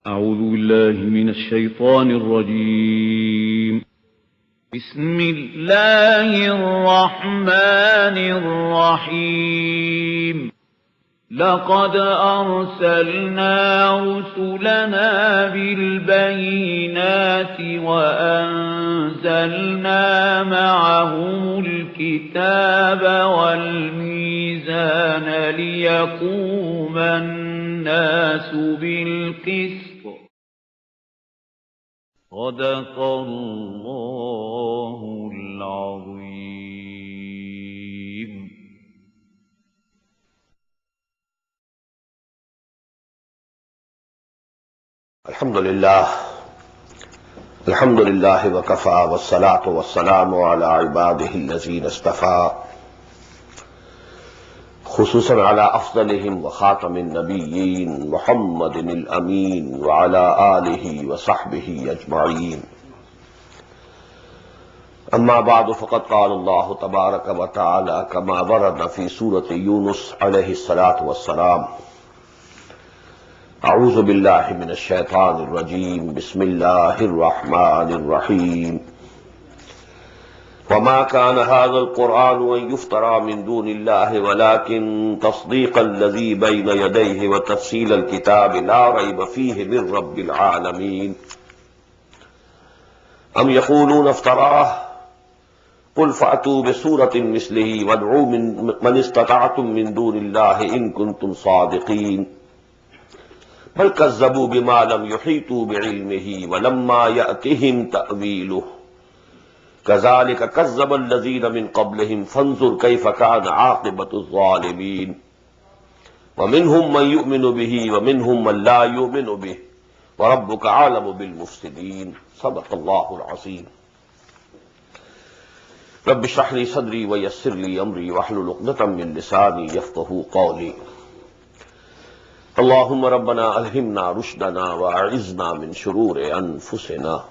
أعوذ بالله من الشيطان الرجيم. بسم الله الرحمن الرحيم. لقد أرسلنا رسلنا بالبينات وأنزلنا معهم الكتاب والميزان ليقوم الناس بالقسط. صدق الله العظيم. الحمد لله وكفى والصلاة والسلام على عباده الذين اصطفى خصوصا على أفضلهم وخاتم النبيين محمد الأمين وعلى آله وصحبه أجمعين. أما بعد فقد قال الله تبارك وتعالى كما ورد في سورة يونس عليه الصلاة والسلام: أعوذ بالله من الشيطان الرجيم بسم الله الرحمن الرحيم وما كان هذا القرآن أن يفترى من دون الله ولكن تصديق الذي بين يديه وتفصيل الكتاب لا ريب فيه من رب العالمين. أم يقولون افتراه قل فأتوا بسورة مثله وادعوا من استطعتم من دون الله إن كنتم صادقين بل كذبوا بما لم يحيطوا بعلمه ولما يأتهم تأويله كذلك كذب الذين من قبلهم فانظر كيف كان عاقبة الظالمين. ومنهم من يؤمن به ومنهم من لا يؤمن به وربك أعلم بالمفسدين. صدق الله العظيم. رب اشرح لي صدري ويسر لي أمري واحلل عقدة من لساني يفقهوا قولي. اللهم ربنا ألهمنا رشدنا وأعذنا من شرور أنفسنا.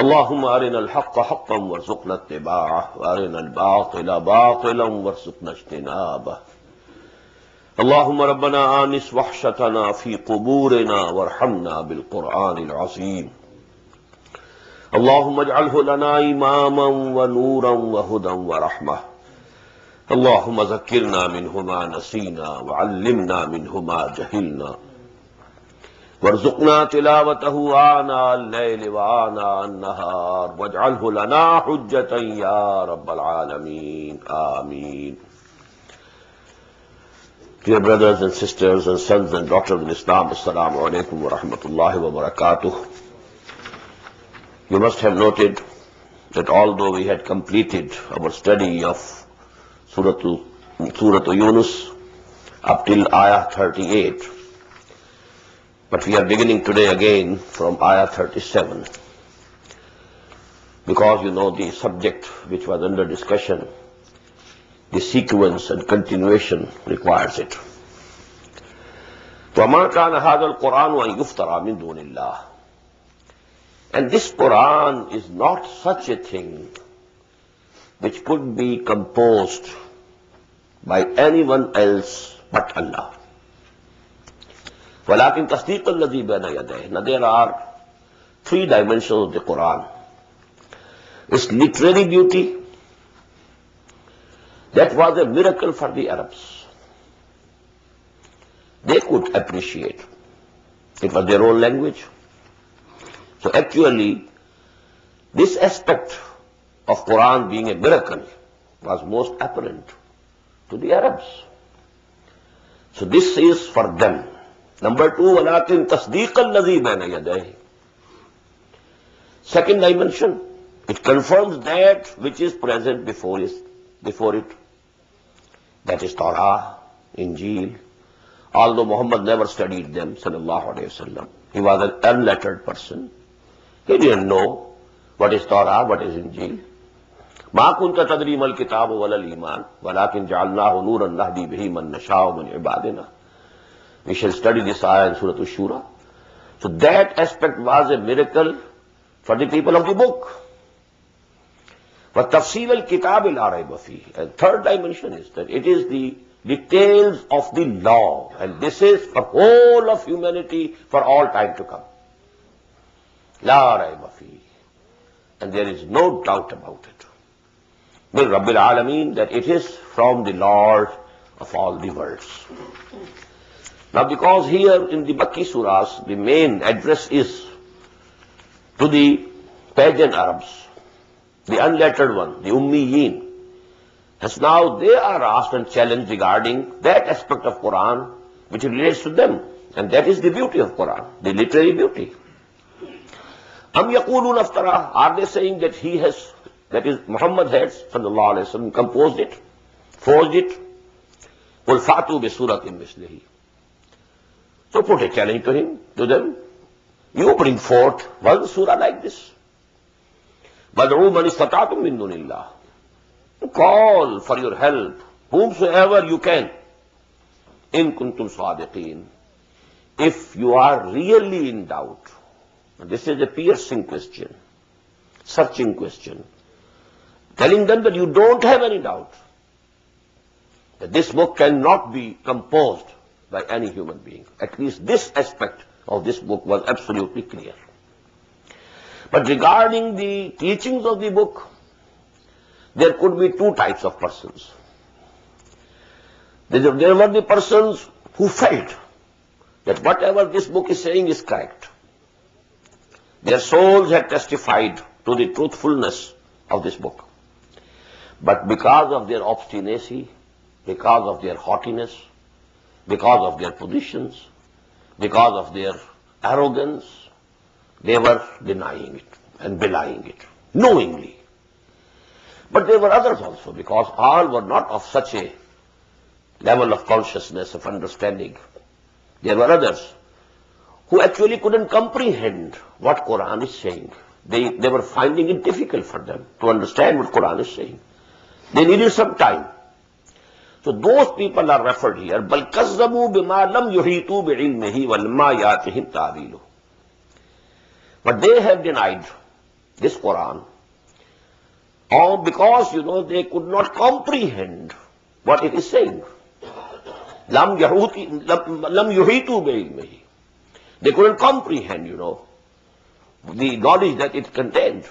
اللهم أرنا الحق حقا وارزقنا اتباعه وأرنا الباطل باطلا وارزقنا اجتنابه. اللهم ربنا آنس وحشتنا في قبورنا وارحمنا بالقرآن العظيم. اللهم اجعله لنا إماما ونورا وهدى ورحمة. اللهم ذكرنا منه ما نسينا وعلمنا منه ما جهلنا وارزقنا تلاوته آناء الليل وآناء النهار واجعله لنا حجة يا رب العالمين. آمين. Dear brothers and sisters and sons and daughters in Islam, Assalamu alaikum wa rahmatullahi wa barakatuh. You must have noted that although we had completed our study of Surah Yunus up till Ayah 38, but we are beginning today again from Ayah 37, because you know the subject which was under discussion, the sequence and continuation requires it. وَمَا كَانَ هَذَا الْقُرْآنُ أَن يُفْتَرَى مِن دُونِ اللَّهِ. And this Quran is not such a thing which could be composed by anyone else but Allah. وَلَكِنْ تَصْدِيقَ الَّذِي بَيْنَ يَدَيْهِ. Now there are three dimensions of the Quran. Its literary beauty, that was a miracle for the Arabs. They could appreciate. It was their own language. So actually, this aspect of Quran being a miracle was most apparent to the Arabs. So this is for them. Number two, وَلَكِنْ تَصْدِيقَ الَّذِي بَيْنَ يَدَيْهِ. Second dimension, it confirms that which is present before it. That is Torah, Injil. Although Muhammad never studied them, sallallahu alayhi wasallam, he was an unlettered person. He didn't know what is Torah, what is Injil. مَا كُنْتَ تَدْرِي مَا الْكِتَابُ وَلَا الْإِيمَانُ وَلَكِنْ جَعَلْنَاهُ نُورًا نَهْدِي بِهِ مَن نَّشَاءُ مِنْ عِبَادِنَا. We shall study this ayah in Surah Ash-Shura. So that aspect was a miracle for the people of the book. وَتَفْصِيلَ الْكِتَابِ لَا رَيْبَ فِيهِ. And third dimension is that it is the details of the law, and this is for whole of humanity for all time to come. La rayba fi, and there is no doubt about it. Min Rabbil Alameen, that it is from the Lord of all the worlds. Now, because here in the Makki surahs, the main address is to the pagan Arabs, the unlettered one, the Ummiyeen. As now they are asked and challenged regarding that aspect of Quran which relates to them. And that is the beauty of Quran, the literary beauty. Am yaqulun aftara, are they saying that he has, that is Muhammad has, sallallahu alayhi wa sallam, composed it, forged it? Qul fa'tu bi suratin mislihi. So put a challenge to him, to them. You bring forth one surah like this. Bad'u man istata'tum min dunillah. Call for your help, whomsoever you can. In kuntum sadiqeen. If you are really in doubt, and this is a piercing question, searching question, telling them that you don't have any doubt, that this book cannot be composed by any human being. At least this aspect of this book was absolutely clear. But regarding the teachings of the book, there could be two types of persons. There were the persons who felt that whatever this book is saying is correct. Their souls had testified to the truthfulness of this book. But because of their obstinacy, because of their haughtiness, because of their positions, because of their arrogance, they were denying it and belying it, knowingly. But there were others also, because all were not of such a level of consciousness, of understanding. There were others who actually couldn't comprehend what Quran is saying. They were finding it difficult for them to understand what Quran is saying. They needed some time. So those people are referred here. بَلْ كَذَّبُوا بِمَا لَمْ يُحِيطُوا بِعِلْمِهِ وَلَمَّا يَأْتِهِمْ تَأْوِيلُهُ. But they have denied this Quran, all because, they could not comprehend what it is saying. لَمْ يُحِيطُوا بِعِلْمِهِ. They couldn't comprehend, the knowledge that it contained.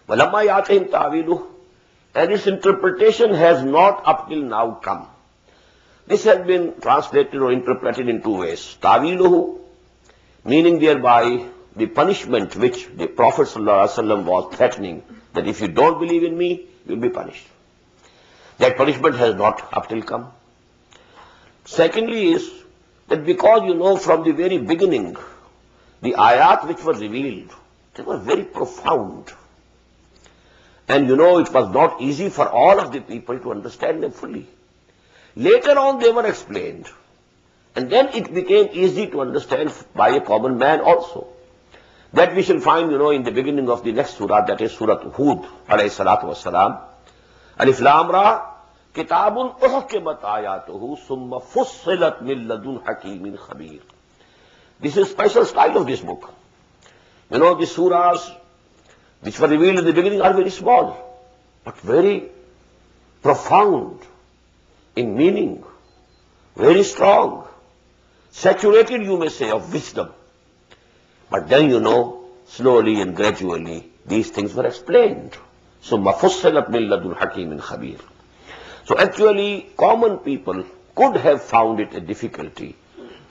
وَلَمَّا يَأْتِهِمْ تَأْوِيلُهُ. And its interpretation has not up till now come. This has been translated or interpreted in two ways. Tawiluhu, meaning thereby the punishment which the Prophet ﷺ was threatening, that if you don't believe in me, you'll be punished. That punishment has not up till come. Secondly is that because, from the very beginning, the ayat which were revealed, they were very profound. And it was not easy for all of the people to understand them fully. Later on they were explained. And then it became easy to understand by a common man also. That we shall find, in the beginning of the next surah, that is Surah Hud, alayhi salatu wassalam. Alif Lam Ra, Kitabun uhkimat ayatuhu, summa fussilat min ladun hakimin khabir. This is special style of this book. The surahs which were revealed in the beginning are very small, but very profound in meaning, very strong, saturated, you may say, of wisdom. But then, slowly and gradually, these things were explained. ثُمَّ فُصِّلَتْ مِن لَدُنْ حَكِيمٍ خَبِيرٍ. So actually, common people could have found it a difficulty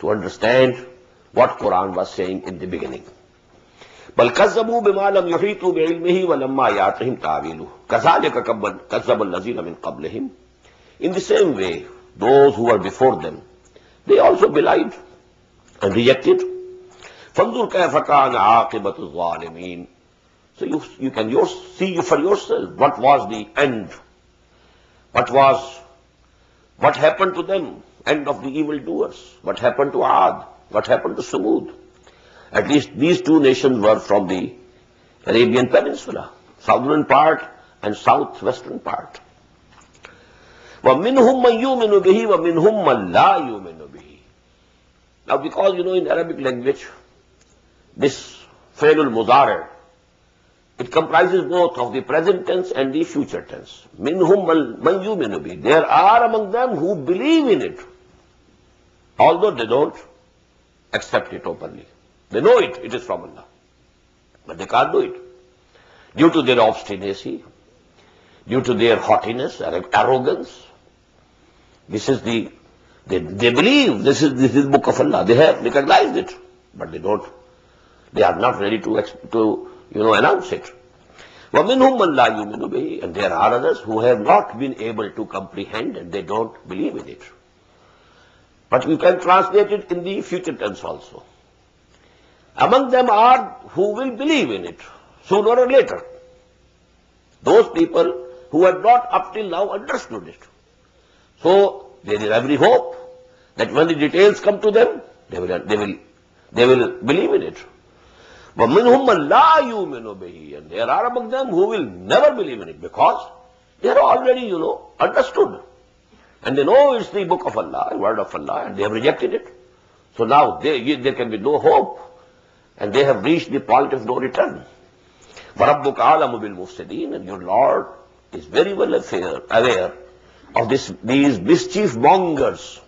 to understand what Quran was saying in the beginning. بل كذبوا بما لم يحيطوا بعلمه ولما يأتهم تأويله كذلك كذب الذين من قبلهم. In the same way, those who were before them, they also belied and rejected. فانظر كيف كان عاقبة الظالمين. So you can see for yourself what was the end, what happened to them, end of the evildoers, what happened to Ad, what happened to Samud. At least these two nations were from the Arabian Peninsula, southern part and southwestern part. وَمِنْهُمْ مَنْ يُؤْمِنُ بِهِ وَمِنْهُمْ مَنْ لَا يُؤْمِنُ بِهِ. Now because, in Arabic language, this فعل المضارع It comprises both of the present tense and the future tense. Minhum man yu'minu bihi. There are among them who believe in it, although they don't accept it openly. They know it is from Allah, but they can't do it due to their obstinacy, due to their haughtiness, arrogance. This is they believe this is the book of Allah. They have recognized it, but they are not ready to announce it. وَمِنْهُمْ مَنْ لَا يُؤْمِنُ بِهِ. And there are others who have not been able to comprehend and they don't believe in it. But we can translate it in the future tense also. Among them are who will believe in it sooner or later. Those people who have not up till now understood it. So there is every hope that when the details come to them, they will believe in it. وَمِنْهُمْ مَنْ لَا يُؤْمِنُ بِهِ. And there are among them who will never believe in it because they are already, understood. And they know it's the book of Allah, word of Allah, and they have rejected it. So now there can be no hope. And they have reached the point of no return. وَرَبُّكَ عَالَمُ بِالْمُفْسِدِينَ. And your Lord is very well aware of these mischief mongers.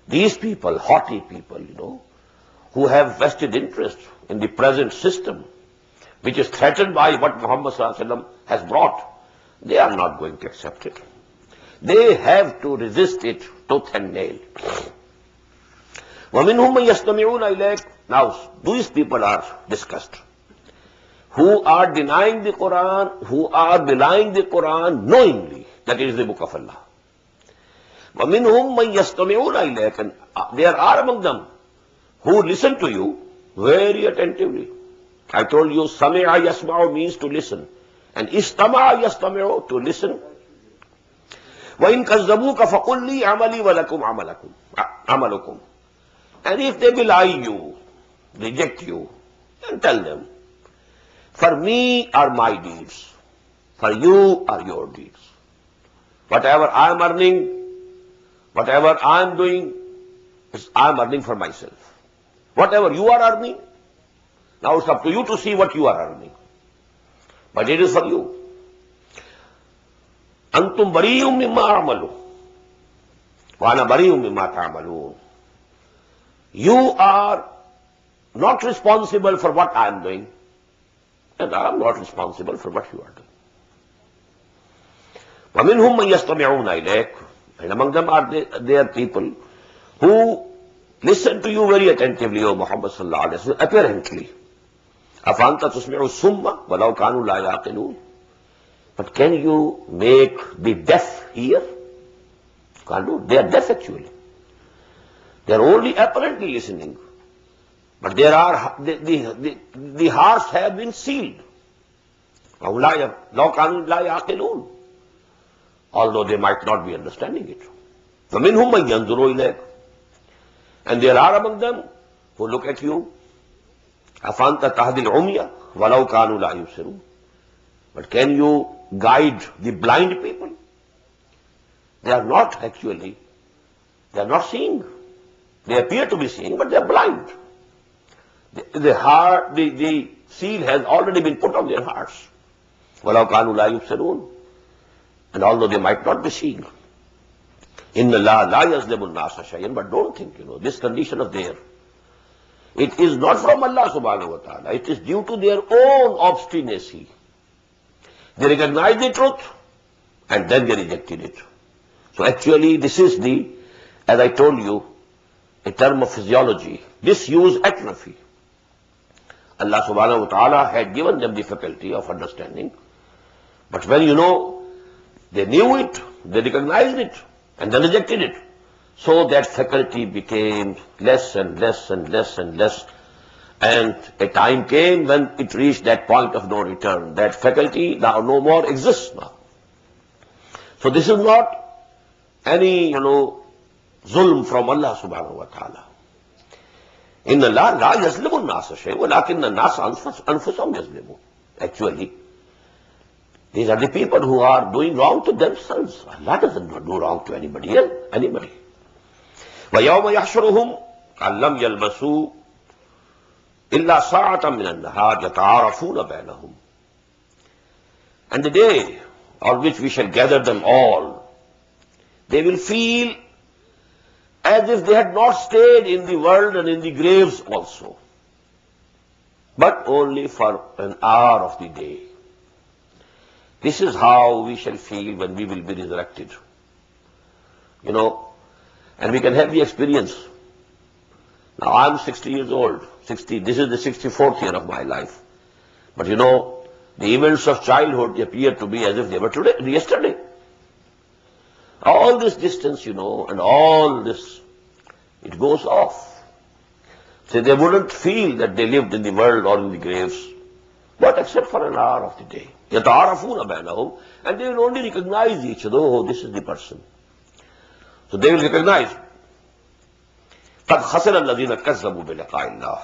These people, haughty people, who have vested interest in the present system, which is threatened by what Muhammad ﷺ has brought. They are not going to accept it. They have to resist it tooth and nail. وَمِنْهُمْ مَنْ يَسْتَمِعُونَ إِلَيْكَ. Now, these people are discussed. Who are denying the Quran, who are belying the Quran knowingly that it is the book of Allah. وَمِنْهُمْ مَنْ يَسْتَمِعُونَ إِلَيْكَ. And there are among them who listen to you very attentively. I told you, sami'a yasma'u means to listen. And istama'a yastami'u, to listen. وَإِن كَذَّبُوكَ فَقُلْ لِي عَمَلِي وَلَكُمْ عَمَلُكُمْ. And if they belie you, reject you, then tell them, for me are my deeds, for you are your deeds. Whatever I am earning, whatever I am doing, I am earning for myself. Whatever you are earning, now it's up to you to see what you are earning. But it is for you. Antum bariyum mimma a'malu wa ana bariyum mimma ta'malun. You are not responsible for what I am doing, and I am not responsible for what you are doing. وَمِنْهُمْ مَنْ يَسْتَمِعُونَ إِلَيْكَ. And among them are there people who listen to you very attentively, O Muhammad sallallahu alaihi wasallam, apparently. أَفَأَنْتَ تُسْمِعُ السُّمَّ وَلَوْ كَانُوا لَا يَعْقِلُونَ. But can you make the deaf hear? Can't do. They are deaf actually. They are only apparently listening. But there are the hearts have been sealed. لَوْ كَانُوا لَا يَعْقِلُونَ. Although they might not be understanding it. فَمِنْهُمْ مَنْ يَنْظُرُ إِلَيْكَ. And there are among them who look at you. أَفَأَنْتَ تَهْدِي الْعُمْيَ وَلَوْ كَانُوا لَا يُبْصِرُونَ. But can you guide the blind people? They are not actually, they are not seeing. They appear to be seeing, but they are blind. The seal has already been put on their hearts. وَلَوْ كَانُوا لَا يُبْصِرُونَ. And although they might not be seeing. إِنَّ اللَّهَ لَا يَظْلِمُ النَّاسَ شَيْئًا. But don't think, this condition of theirs, it is not from Allah subhanahu wa ta'ala. It is due to their own obstinacy. They recognize the truth and then they rejected it. So actually this is as I told you, a term of physiology, disuse atrophy. Allah subhanahu wa ta'ala had given them the faculty of understanding. But when they knew it, they recognized it and then rejected it. So that faculty became less and less and less and less. And a time came when it reached that point of no return. That faculty now no more exists now. So this is not any, zulm from Allah subhanahu wa ta'ala. Inna Allah la yazlimu an-nasa shay'an walakinna an-nasa anfusahum yazlimun. Actually, these are the people who are doing wrong to themselves. Allah doesn't do wrong to anybody else, anybody. وَيَوْمَ يَحْشُرُهُمْ كَأَن لَّمْ يَلْبَثُوا إِلَّا سَاعَةً مِّنَ النَّهَارِ يَتَعَارَفُونَ بَيْنَهُمْ. and the day on which we shall gather them all, they will feel as if they had not stayed in the world and in the graves also, but only for an hour of the day. This is how we shall feel when we will be resurrected. And we can have the experience. Now I'm 60 years old. This is the 64th year of my life. But the events of childhood appear to be as if they were yesterday. All this distance, and all this, it goes off. So they wouldn't feel that they lived in the world or in the graves, but except for an hour of the day. يَتَعَارَفُونَ بَيْنَهُمْ, and they will only recognize each other. Oh, this is the person. So they will recognize. قَدْ خَسِرَ الَّذِينَ كَذَّبُوا بِلِقَاءِ اللَّهِ.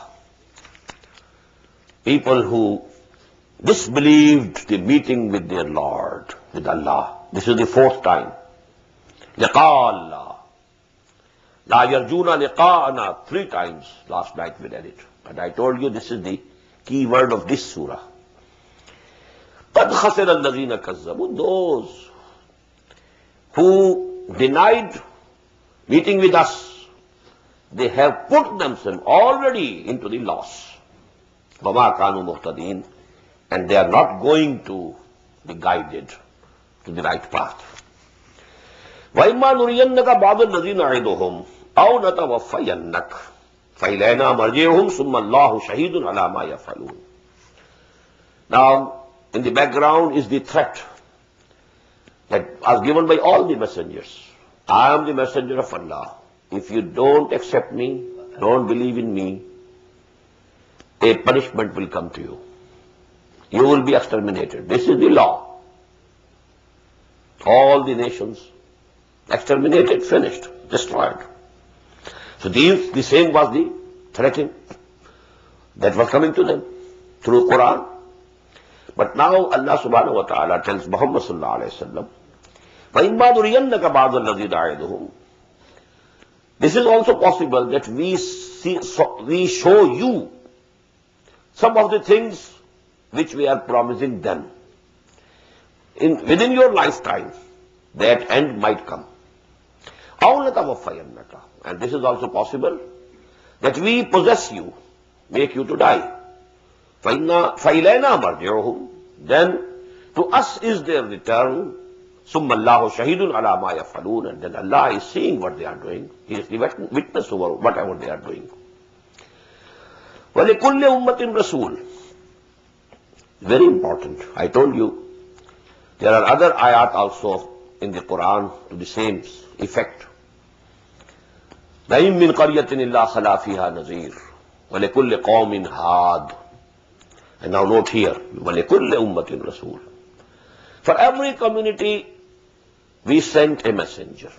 People who disbelieved the meeting with their Lord, with Allah. This is the fourth time. لِقَاءَ اللَّهِ. لَا يَرْجُونَ لِقَاءَنَا. 3 times last night we read it. And I told you this is the key word of this surah. قَدْ خَسِرَ الَّذِينَ كَذَّبُوا. Those who denied meeting with us, they have put themselves already into the loss. وَمَا كَانُوا مُهْتَدِينَ. And they are not going to be guided to the right path. وَإِمَّا نُرِيَنَّكَ بَعْضَ الَّذِينَ نَعِدُهُمْ أَوْ نَتَوَفَّيَنَّكَ فَإِلَيْنَا مَرْجِعُهُمْ ثُمَّ اللَّهُ شَهِيدٌ عَلَى مَا يَفْعَلُونَ. Now, in the background is the threat that was given by all the messengers. I am the messenger of Allah. If you don't accept me, don't believe in me, a punishment will come to you. You will be exterminated. This is the law. All the nations exterminated, finished, destroyed. So the same was the threatening that was coming to them through Quran. But now Allah subhanahu wa ta'ala tells Muhammad sallallahu alayhi wa sallam, فَإِمَّا نُرِيَنَّكَ بَعْضَ الَّذِي نَعِدُهُمْ. This is also possible that we show you some of the things which we are promising them. Within your lifetime, that end might come. أَوْ نَتَوَفَّيَنَّكَ. And this is also possible that we possess you, make you to die. فَإِلَيْنَا مَرْجِعُهُمْ. Then to us is their return. ثُمَّ اللَّهُ شَهِيدٌ عَلَى مَا يَفْعَلُونَ. And then Allah is seeing what they are doing. He is the witness over whatever they are doing. وَلِكُلِّ أُمَّةٍ رَسُولٌ. Very important. I told you, there are other ayat also in the Quran to the same effect. لَإِن مِّن قَرْيَةٍ إِلَّا خَلَا فِيهَا نَذِيرٌ وَلِكُلِّ قَوْمٍ هَادٍ. And now note here, وَلِكُلِّ أُمَّةٍ رَسُولٌ. For every community, we sent a messenger.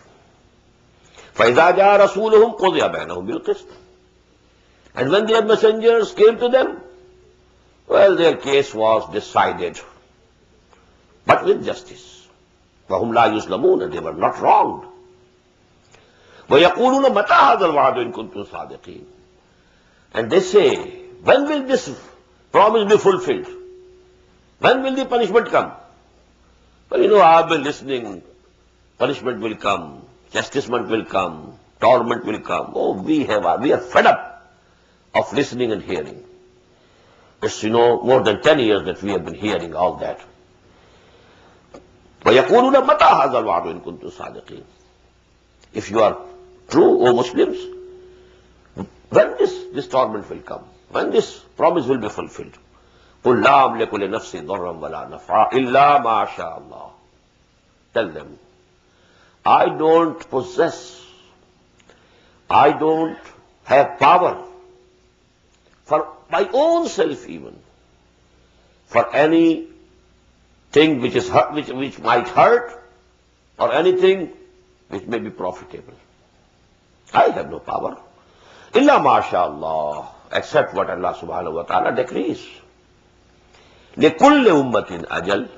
فَإِذَا جَاءَ رَسُولُهُمْ قُضِيَ بَيْنَهُمْ بِالْقِسْطِ. And when their messengers came to them, well, their case was decided, but with justice. وَهُمْ لَا يُظْلَمُونَ. And they were not wronged. وَيَقُولُونَ مَتَى هَذَا الْوَعْدُ إِن كُنتُمْ صَادِقِينَ. And they say, when will this promise be fulfilled? When will the punishment come? Well, I've been listening. Punishment will come. Chastisement will come. Torment will come. Oh, we are fed up of listening and hearing. It's, more than 10 years that we have been hearing all that. وَيَقُولُونَ مَتَى هَذَا الْوَعْدُ إِن كُنتُمْ صَادِقِينَ. If you are true, O Muslims, when this torment will come? When this promise will be fulfilled? قُلْ لَا أَمْلِكُ لِنَفْسِي ضَرًّا وَلَا نَفْعًا إِلَّا مَا شَاءَ اللَّهُ. Tell them, I don't possess, I don't have power for my own self even, for any thing which is hurt, which might hurt, or anything which may be profitable. I have no power. Illa masha'Allah, except what Allah subhanahu wa ta'ala decrees. لِكُلِّ أُمَّةٍ أَجَلٍ.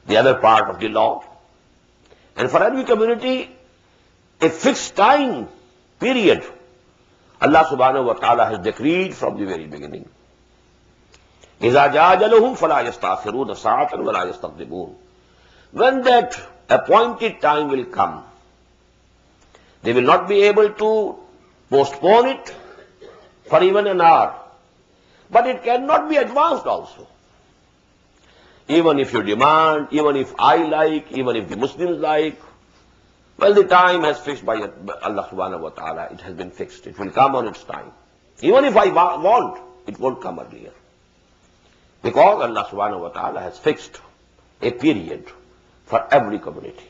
The other part of the law. And for every community, a fixed time period Allah subhanahu wa ta'ala has decreed from the very beginning. إِذَا جَاءَ أَجَلُهُمْ فَلَا يَسْتَأْخِرُونَ سَاعَةً وَلَا يَسْتَقْدِمُونَ. When that appointed time will come, they will not be able to postpone it for even an hour. But it cannot be advanced also. Even if you demand, even if I like, even if the Muslims like, well, the time has fixed by Allah subhanahu wa ta'ala. It has been fixed. It will come on its time. Even if I want, it won't come earlier. Because Allah subhanahu wa ta'ala has fixed a period for every community.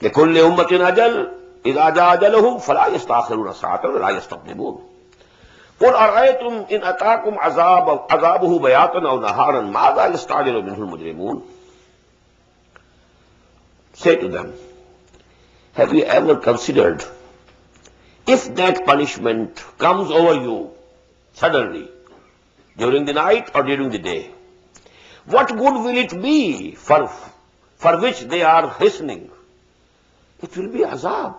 لِكُلِّ أُمَّةٍ أَجَلٌ إِذَا جَاءَ أَجَلُهُمْ فَلَا يَسْتَأْخِرُونَ سَاعَةً وَلَا يَسْتَقْدِمُونَ. قُلْ أَرَأَيْتُمْ إِنْ أَتَاكُمْ عَذَابُهُ بَيَاتًا أَوْ نَهَارًا مَاذَا يَسْتَعْجِلُ مِنْهُ الْمُجْرِمُونَ. Say to them, have you ever considered if that punishment comes over you suddenly, during the night or during the day, what good will it be for which they are hastening? It will be azab,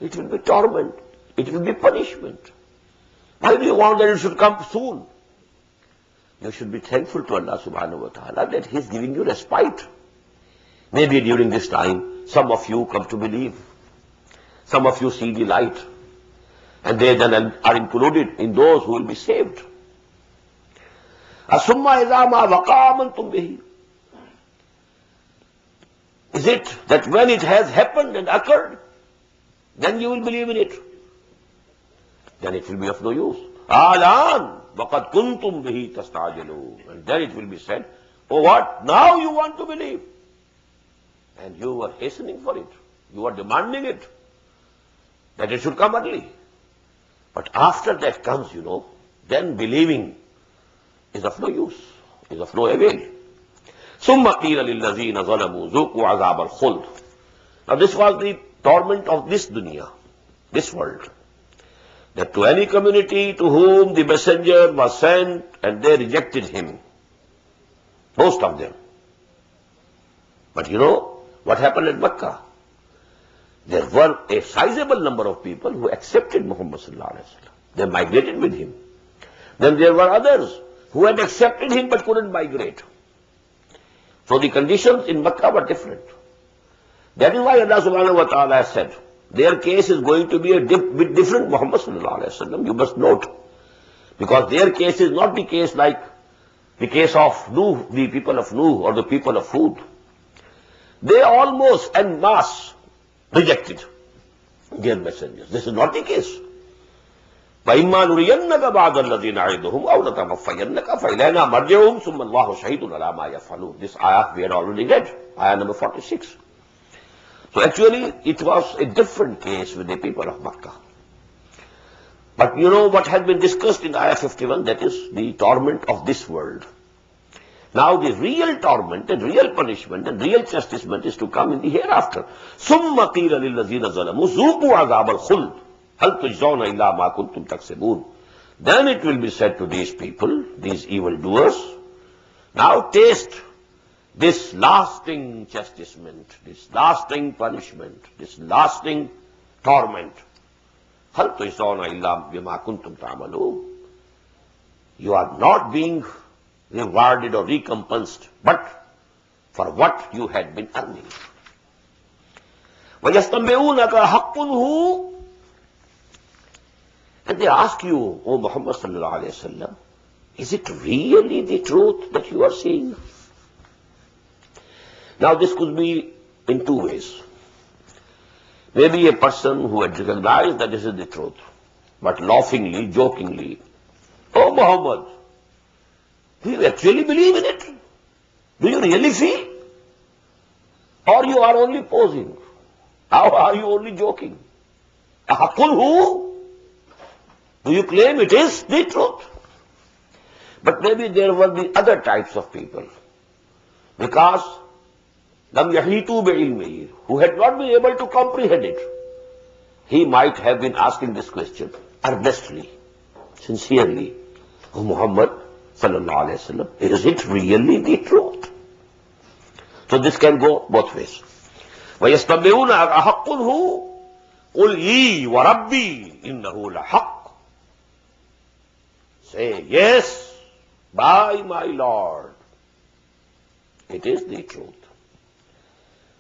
it will be torment, it will be punishment. Why do you want that it should come soon? You should be thankful to Allah subhanahu wa ta'ala that He is giving you respite. Maybe during this time, some of you come to believe. Some of you see the light. And they then are included in those who will be saved. Asumma idha ma waqa amantum bihi. Is it that when it has happened and occurred, then you will believe in it? Then it will be of no use. Alan waqad kuntum bihi tastajilu. And then it will be said, oh what? Now you want to believe. And you are hastening for it. You are demanding it. That it should come early. But after that comes, then believing is of no use, is of no avail. ثُمَّ قِيلَ لِلَّذِينَ ظَلَمُوا ذُوقُوا عَذَابَ الْخُلْدِ. Now this was the torment of this dunya, this world. That to any community to whom the messenger was sent and they rejected him, most of them. But what happened at Makkah? There were a sizable number of people who accepted Muhammad sallallahu alaihi wasallam. They migrated with him. Then there were others who had accepted him but couldn't migrate. So the conditions in Makkah were different. That is why Allah subhanahu wa ta'ala has said, their case is going to be a bit different, Muhammad sallallahu alaihi wasallam. You must note. Because their case is not the case like the case of Nuh, the people of Nuh or the people of Hud. They almost en masse rejected their messengers. This is not the case. وَإِمَّا نُرِيَنَّكَ بَعْضَ الَّذِينَ نَعِدُهُمْ أَوْ نَتَوَفَّيَنَّكَ فَإِلَيْنَا مَرْجِعُهُمْ ثُمَّ اللَّهُ شَهِيدٌ عَلَى مَا يَفْعَلُونَ. This ayah we had already read, ayah number 46. So actually it was a different case with the people of Makkah. But what has been discussed in ayah 51, that is the torment of this world. Now the real torment and real punishment and real chastisement is to come in the hereafter. ثُمَّ قِيلَ لِلَّذِينَ ظَلَمُوا ذُوقُوا عَذَابَ الْخُلْدِ هَلْ تُجْزَوْنَ إِلَّا مَا كُنْتُمْ تَكْسِبُونَ. Then it will be said to these people, these evildoers, now taste this lasting chastisement, this lasting punishment, this lasting torment. هَلْ تُجْزَوْنَ إِلَّا بِمَا كُنْتُمْ تَعْمَلُونَ. You are not being rewarded or recompensed, but for what you had been earning. وَيَسْتَنْبِئُونَكَ حَقٌّ هُوَ. And they ask you, O Muhammad sallallahu alayhi wa sallam, is it really the truth that you are seeing? Now this could be in two ways. Maybe a person who had recognized that this is the truth, but laughingly, jokingly, oh Muhammad, do you actually believe in it? Do you really feel? Or you are only posing? How are you only joking? Ahakul who? Do you claim it is the truth? But maybe there were the other types of people. Because lam yahitu bi'ilmihi, who had not been able to comprehend it. He might have been asking this question earnestly, sincerely. Oh Muhammad sallallahu alayhi wa sallam, is it really the truth? So this can go both ways. وَيَسْتَنْبِئُونَ أَحَقٌّ هُوَ قُلْ إِي وَرَبِّي إِنَّهُ لَحَقٌّ. Say, yes, by my Lord. It is the truth.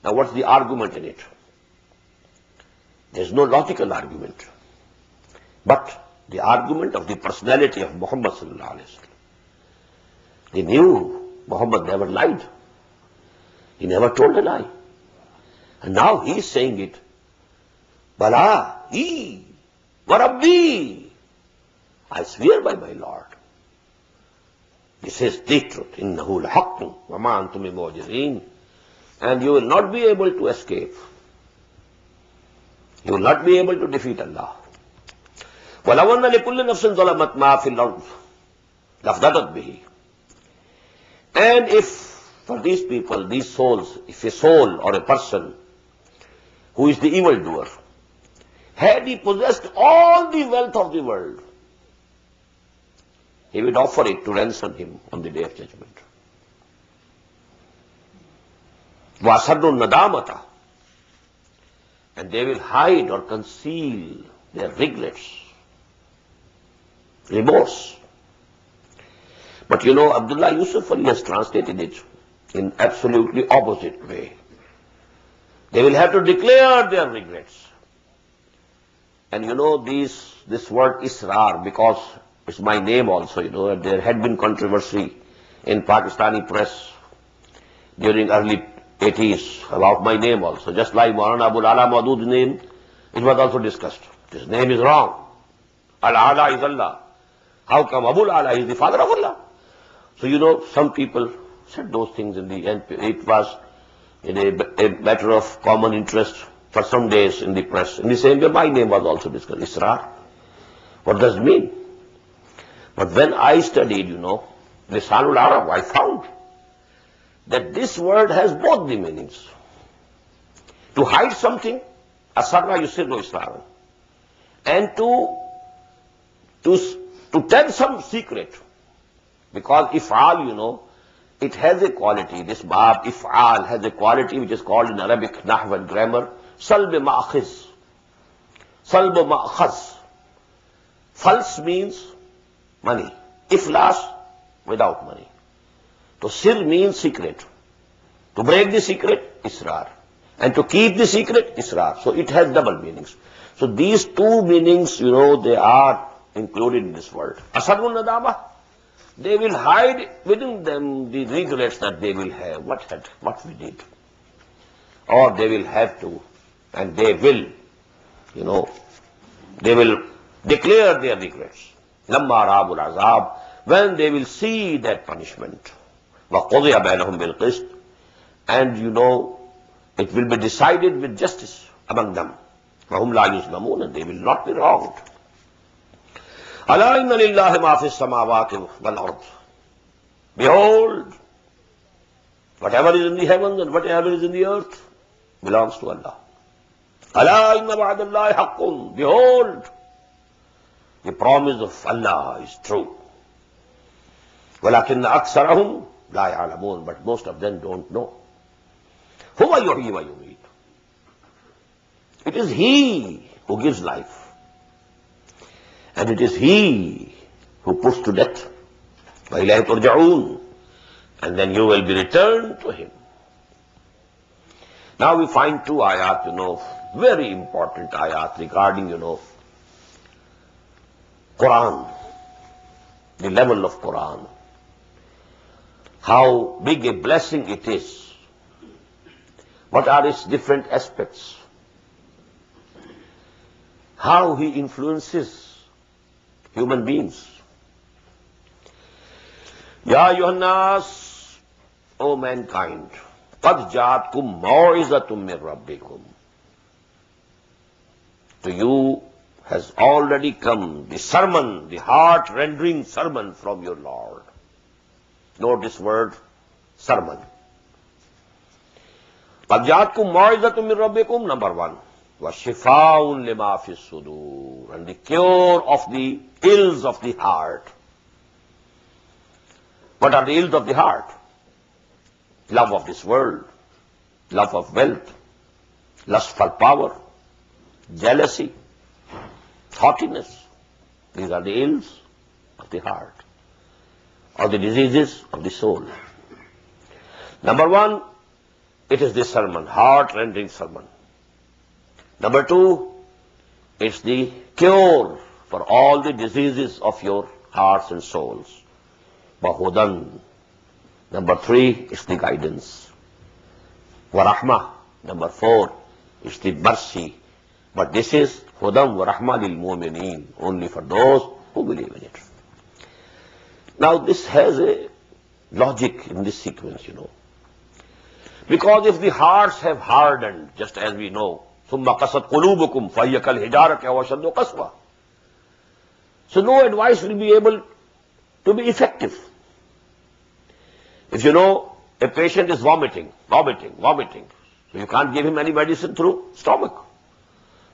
Now what's the argument in it? There's no logical argument. But the argument of the personality of Muhammad sallallahu alaihi wasallam. They knew Muhammad never lied. He never told a lie. And now he is saying it. Bala, Warabbi. I swear by my Lord. This is the truth. Innahu al-haqqu wa ma antum bimu'jizin. And you will not be able to escape. You will not be able to defeat Allah. وَلَوْ أَنَّ لِكُلِّ نَفْسٍ ظَلَمَتْ مَا فِي الْأَرْضِ لَافْتَدَتْ بِهِ. And if for these people, these souls, if a soul or a person who is the evildoer, had he possessed all the wealth of the world, he would offer it to ransom him on the day of judgment. وَأَسَرُّ النَّدَامَةَ. And they will hide or conceal their regrets, remorse. But you know, Abdullah Yusuf Ali has translated it in absolutely opposite way. They will have to declare their regrets. And you know, this word Israr, because it's my name also, you know, there had been controversy in Pakistani press during early 80s about my name also. Just like Maulana Abul Ala Maudud's name, it was also discussed. His name is wrong. Al-Ala is Allah. How come Abul Ala is the father of Allah? So you know, some people said those things in the end. It was in a matter of common interest for some days in the press. In the same way, my name was also discussed. Israr. What does it mean? But when I studied, you know, Lisanul Arab, I found that this word has both the meanings. To hide something, asarra yusirru israr, and to tell some secret. Because if'al, you know, it has a quality. This bab, if'al, has a quality which is called in Arabic nahw and grammar, salb ma'akhiz. Salb ma'akhaz. Fals means money. Iflas, without money. So sir means secret. To break the secret, israr. And to keep the secret, israr. So it has double meanings. So these two meanings, you know, they are included in this word. Asarrun nadama. They will hide within them the regrets that they will have. What we did. Or they will have to. And they will, you know, they will declare their regrets. Lamma rabul azab. When they will see that punishment. وَقُضِيَ بَيْنَهُمْ بِالْقِسْطِ. And you know, it will be decided with justice among them. وَهُمْ لَا يُظْلَمُونَ. And they will not be wronged. أَلَا إِنَّ لِلَّهِ مَا فِي السَّمَاوَاتِ وَالْأَرْضِ. Behold, whatever is in the heavens and whatever is in the earth belongs to Allah. أَلَا إِنَّ وَعْدَ اللَّهِ حَقٌّ. Behold, the promise of Allah is true. وَلَكِنَّ أَكْثَرَهُمْ لَا يَعْلَمُونَ. But most of them don't know. هُوَ يُحْيِي وَيُمِيتُ. It is He who gives life. And it is He who puts to death. وَإِلَيْهِ تُرْجَعُونَ. And then you will be returned to Him. Now we find two ayat, you know, very important ayat regarding, you know, Quran, the level of Quran, how big a blessing it is, what are its different aspects, how He influences human beings. Ya ayyuhannas, O mankind, qad ja'atkum maw'izatun min rabbikum. To you has already come the sermon, the heart-rendering sermon from your Lord. Note this word, sermon. قَدْ جَاءَتْكُمْ مَوْعِظَةٌ مِّن رَبِّكُمْ, number one. وَشِفَاءٌ لِمَا فِي الصُّدُورِ. And the cure of the ills of the heart. What are the ills of the heart? Love of this world, love of wealth, lust for power, jealousy, haughtiness. These are the ills of the heart. or the diseases of the soul. Number one, it is the sermon, heart-rending sermon. Number two, it's the cure for all the diseases of your hearts and souls. Wahudan. Number three, it's the guidance. Warahmah. Number four, it's the mercy. But this is Hudam wa Rahma lil Mu'mineen, only for those who believe in it. Now this has a logic in this sequence, Because if the hearts have hardened, just as we know, ثُمَّ قَسَتْ قُلُوبُكُمْ فَهِيَ كَالْحِجَارَةِ أَوْ أَشَدُّ قَسْوَةً. So no advice will be able to be effective. If a patient is vomiting, so you can't give him any medicine through stomach.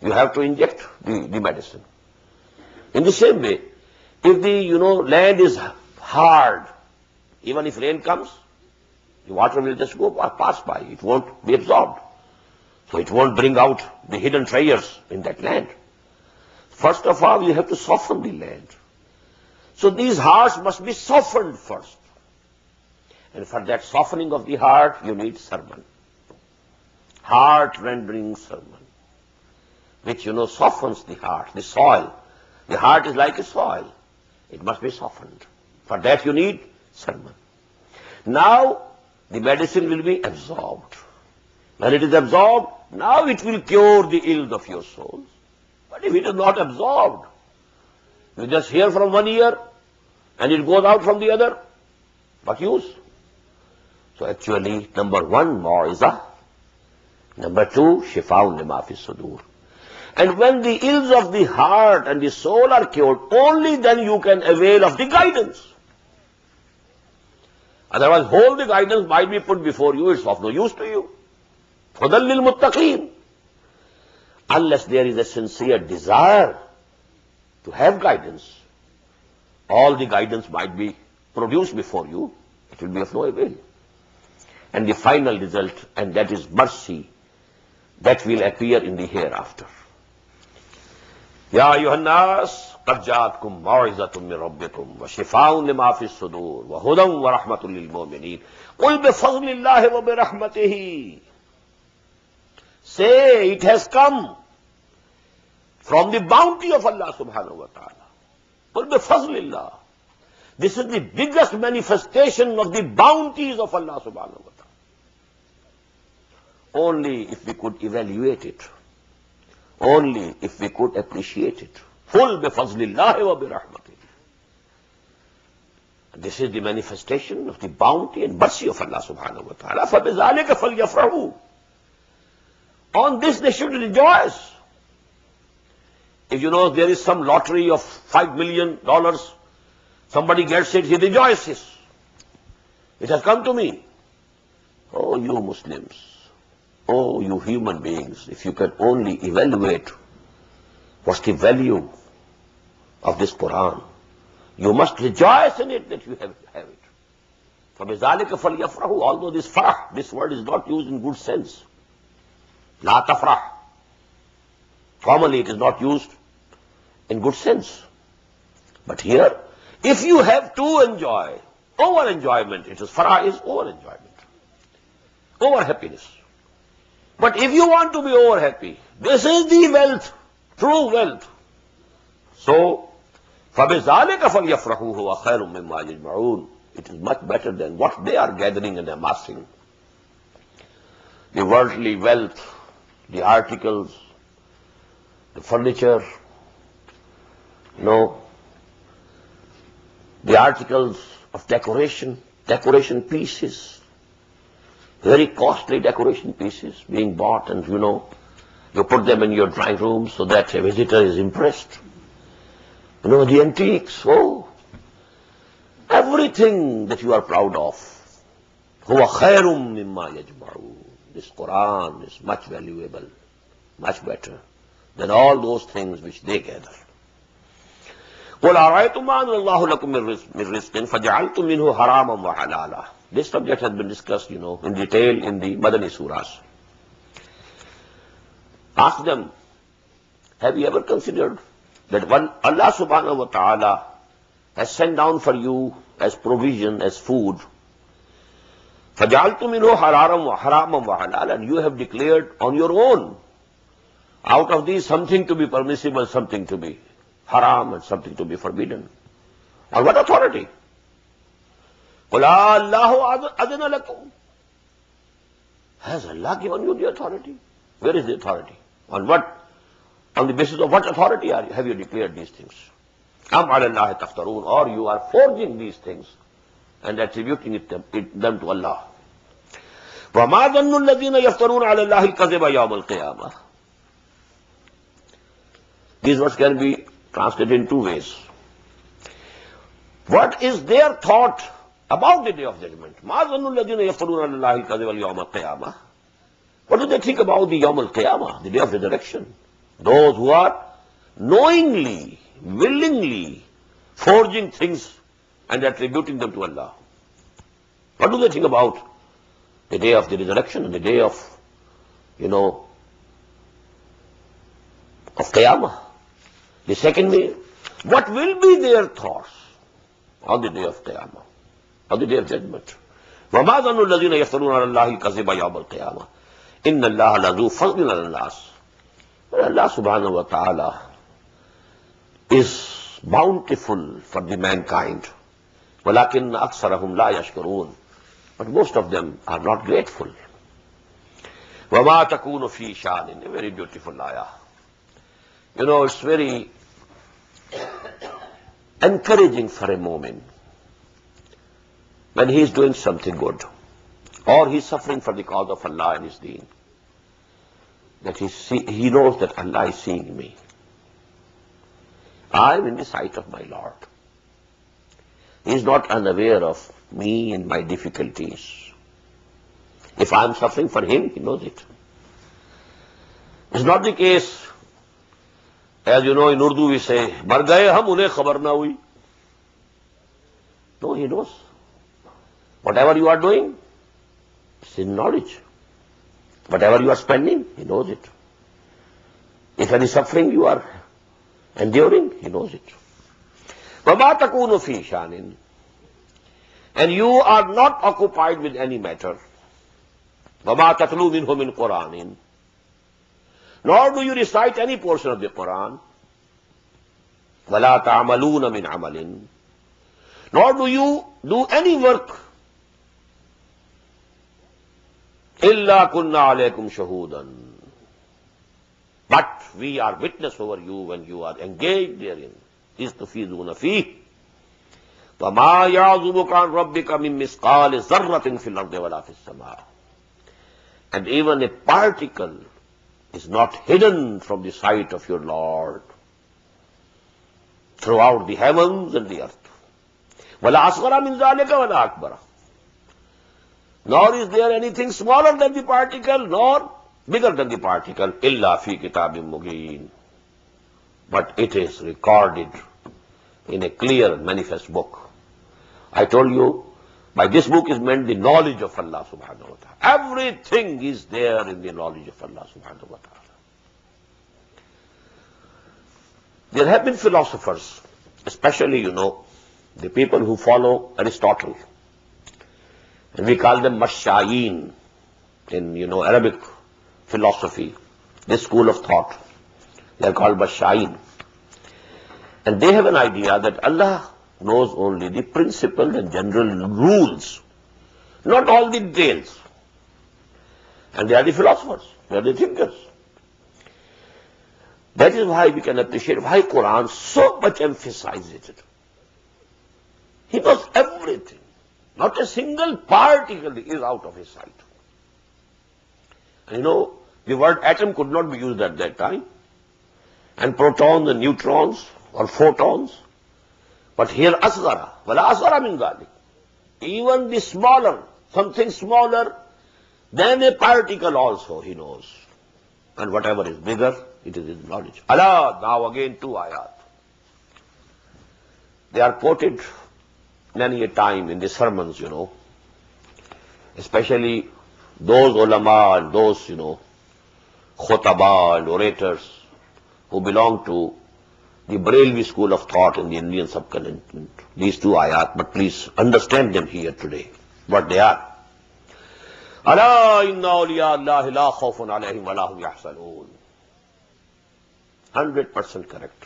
You have to inject the medicine. In the same way, if the, land is hard, even if rain comes, the water will just pass by. It won't be absorbed. So it won't bring out the hidden treasures in that land. First of all, you have to soften the land. So these hearts must be softened first. And for that softening of the heart, you need sermon. Heart-rendering sermon. Which, softens the heart, the soil. The heart is like a soil. It must be softened. For that you need sermon. Now, the medicine will be absorbed. When it is absorbed, now it will cure the ills of your souls. But if it is not absorbed, you just hear from one ear and it goes out from the other, what use? So actually, number one, mau'izah. Number two, shifa'un lima fi sudur. And when the ills of the heart and the soul are cured, only then you can avail of the guidance. Otherwise, all the guidance might be put before you, it's of no use to you. Hudan lil muttaqeen. Unless there is a sincere desire to have guidance, all the guidance might be produced before you, it will be of no avail. And the final result, and that is mercy, that will appear in the hereafter. Ya ayyuhan nas, qad ja'atkum maw'izatun min rabbikum wa shifaa'un lima fi as-sudur wa hudan wa rahmatun lil mu'minin. Qul bi fadlillahi wa bi rahmatihi. Say, it has come from the bounty of Allah subhanahu wa ta'ala. Qul bi fadlillah. This is the biggest manifestation of the bounties of Allah subhanahu wa ta'ala. Only if we could evaluate it. Only if we could appreciate it. Full bi fazlillahi wa bi rahmatihi. This is the manifestation of the bounty and mercy of Allah subhanahu wa ta'ala. فَبِذَلِكَ فَلْيَفْرَحُوا. On this they should rejoice. If there is some lottery of $5 million, somebody gets it, he rejoices. It has come to me. Oh, you Muslims. Oh, you human beings, if you can only evaluate what's the value of this Quran, you must rejoice in it that you have it. فَبِذَلِكَ فَلْيَفْرَحُوا. Although this farah, this word is not used in good sense. لَا تَفْرَحْ. Commonly it is not used in good sense. But here, if you have to enjoy, over enjoyment, it is farah is over enjoyment, over happiness. But if you want to be over happy, this is the wealth, true wealth. So, فَبِذَلِكَ فَلْيَفْرَحُوا هُوَ خَيْرٌ مِمَّا يَجْمَعُونَ. It is much better than what they are gathering and amassing. The worldly wealth, the articles, the furniture, the articles of decoration pieces, very costly decoration pieces being bought, and you put them in your drawing room so that a visitor is impressed. The antiques, everything that you are proud of. هُوَ خَيْرٌ مِمَّا يَجْمَعُونَ. This Quran is much valuable, much better than all those things which they gather. قُلْ أَرَأَيْتُمْ مَا أَنزَلَ اللَّهُ لَكُم مِّن رِّزْقٍ فَجَعَلْتُم مِّنْهُ حَرَامًا وَحَلَالًا. This subject has been discussed, in detail in the Madani Surahs. Ask them, have you ever considered that when Allah subhanahu wa ta'ala has sent down for you as provision, as food. فَجَعَلْتُ مِنْهُ حَرَامًا وَحَلَالًا. And you have declared on your own, out of these, something to be permissible, something to be haram, and something to be forbidden. On what authority? قُلْ اللَّهُ أَذِنَ لَكُمْ. Has Allah given you the authority? Where is the authority? On what? On the basis of what authority have you declared these things? أَمْ عَلَى اللَّهِ تَفْتَرُونَ. Or you are forging these things and attributing them to Allah. وَمَا ظَنُّ الَّذِينَ يَفْتَرُونَ عَلَى اللَّهِ الْكَذِبَ يَوْمَ الْقِيَامَةِ. These words can be translated in two ways. What is their thought about the day of judgment? مَا ظَنُّ الَّذِينَ يَفْتَرُونَ عَلَى اللَّهِ الْكَذِبَ يَوْمَ الْقِيَامَةِ. What do they think about the Yawm al-Qiyamah, the day of resurrection? Those who are knowingly, willingly forging things and attributing them to Allah. What do they think about the day of the resurrection and the day of, of Qiyamah? The second way, what will be their thoughts on the day of Qiyamah, on the day of judgment? وَمَا ظَنُّ الَّذِينَ يَفْتَرُونَ عَلَى اللَّهِ الْكَذِبَ يَوْمَ الْقِيَامَةِ إِنَّ اللَّهَ لَذُو فَضْلٍ عَلَى النَّاسِ. Allah subhanahu wa ta'ala is bountiful for the mankind. وَلَكِنَّ أَكْثَرَهُمْ لَا يَشْكُرُونَ. But most of them are not grateful. وَمَا تَكُونُ فِي شَانٍ. A very beautiful ayah. It's very encouraging for a moment when he is doing something good or he is suffering for the cause of Allah and His deen, that he knows that Allah is seeing me. I am in the sight of my Lord. He is not unaware of me and my difficulties. If I am suffering for Him, He knows it. It's not the case, as you know, in Urdu we say, "Mar gaye hum, unhe khabar na hui." No, He knows. Whatever you are doing, it's in knowledge. Whatever you are spending, He knows it. If any suffering you are enduring, He knows it. وَمَا تَكُونُ فِي شَانٍ. And you are not occupied with any matter. وَمَا تَتْلُو مِنْهُ مِنْ قُرْآنٍ. Nor do you recite any portion of the Quran. وَلَا تَعْمَلُونَ مِنْ عَمَلٍ. Nor do you do any work. إِلَّا كُنَّا عَلَيْكُمْ شَهُودًا. But we are witness over you when you are engaged therein. إِذْ فِيهِ. وَمَا يَعْزُبُكَ عَنْ رَبِّكَ مِنْ مِثْقَالِ ذَرَّةٍ فِي الْأَرْضِ وَلَا فِي السَّمَاءِ. And even a particle is not hidden from the sight of your Lord throughout the heavens and the earth. وَلَا أَصْغَرَ مِنْ ذَلِكَ وَلَا أَكْبَرَ. Nor is there anything smaller than the particle, nor bigger than the particle. إِلَّا فِي كِتَابٍ مُبِينٍ. But it is recorded in a clear and manifest book. I told you, by this book is meant the knowledge of Allah subhanahu wa ta'ala. Everything is there in the knowledge of Allah subhanahu wa ta'ala. There have been philosophers, especially, the people who follow Aristotle. And we call them Mashayeen in, Arabic philosophy, this school of thought. They are called Mashayeen. And they have an idea that Allah knows only the principles and general rules, not all the details. And they are the philosophers, they are the thinkers. That is why we can appreciate why Quran so much emphasizes it. He knows everything. Not a single particle is out of His sight. And the word atom could not be used at that time. And protons and neutrons or photons. But here asghara, wala asghara min dhalik. Even the smaller, something smaller than a particle also He knows. And whatever is bigger, it is His knowledge. Allah, now again 2 ayat. They are quoted many a time in the sermons, especially those ulama and those, khutaba and orators who belong to the Barelvi school of thought in the Indian subcontinent. These two ayat, but please understand them here today, what they are. Ala inna awliya Allahi la khawfun alayhim wa la hum yahzanun. 100% correct.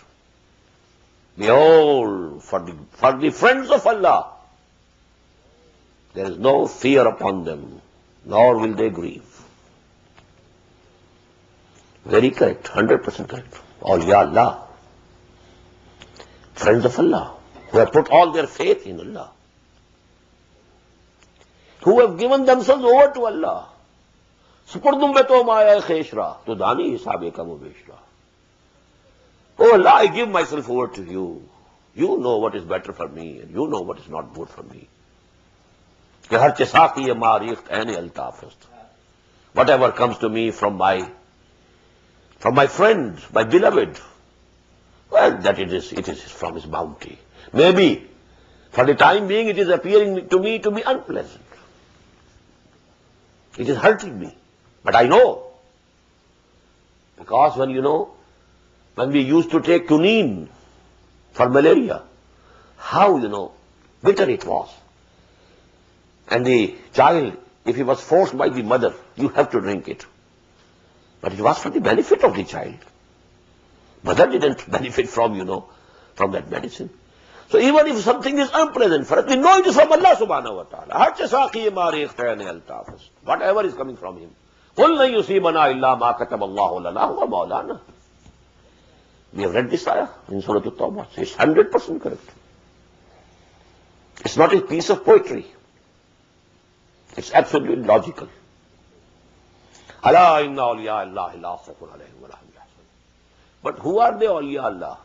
Behold, for the friends of Allah, there is no fear upon them, nor will they grieve. Very correct, 100% correct. Awliya Allah, friends of Allah, who have put all their faith in Allah, who have given themselves over to Allah. Supurdum beto maya kheshra, to dani hisabe ka mubeshra. Oh Allah, I give myself over to you. You know what is better for me, and you know what is not good for me. Whatever comes to me from my friend, my beloved, well, that it is from his bounty. Maybe for the time being it is appearing to me to be unpleasant. It is hurting me. But I know. Because when we used to take quinine for malaria, how, bitter it was. And the child, if he was forced by the mother, you have to drink it. But it was for the benefit of the child. Mother didn't benefit from that medicine. So even if something is unpleasant for us, we know it is from Allah subhanahu wa ta'ala. Whatever is coming from Him. We have read this ayah in Surah At-Tawbah. It's 100% correct. It's not a piece of poetry. It's absolutely logical. Allah inna awliya Allah la khawfun alayhim wa la hum yahzanun. But who are the awliya Allah?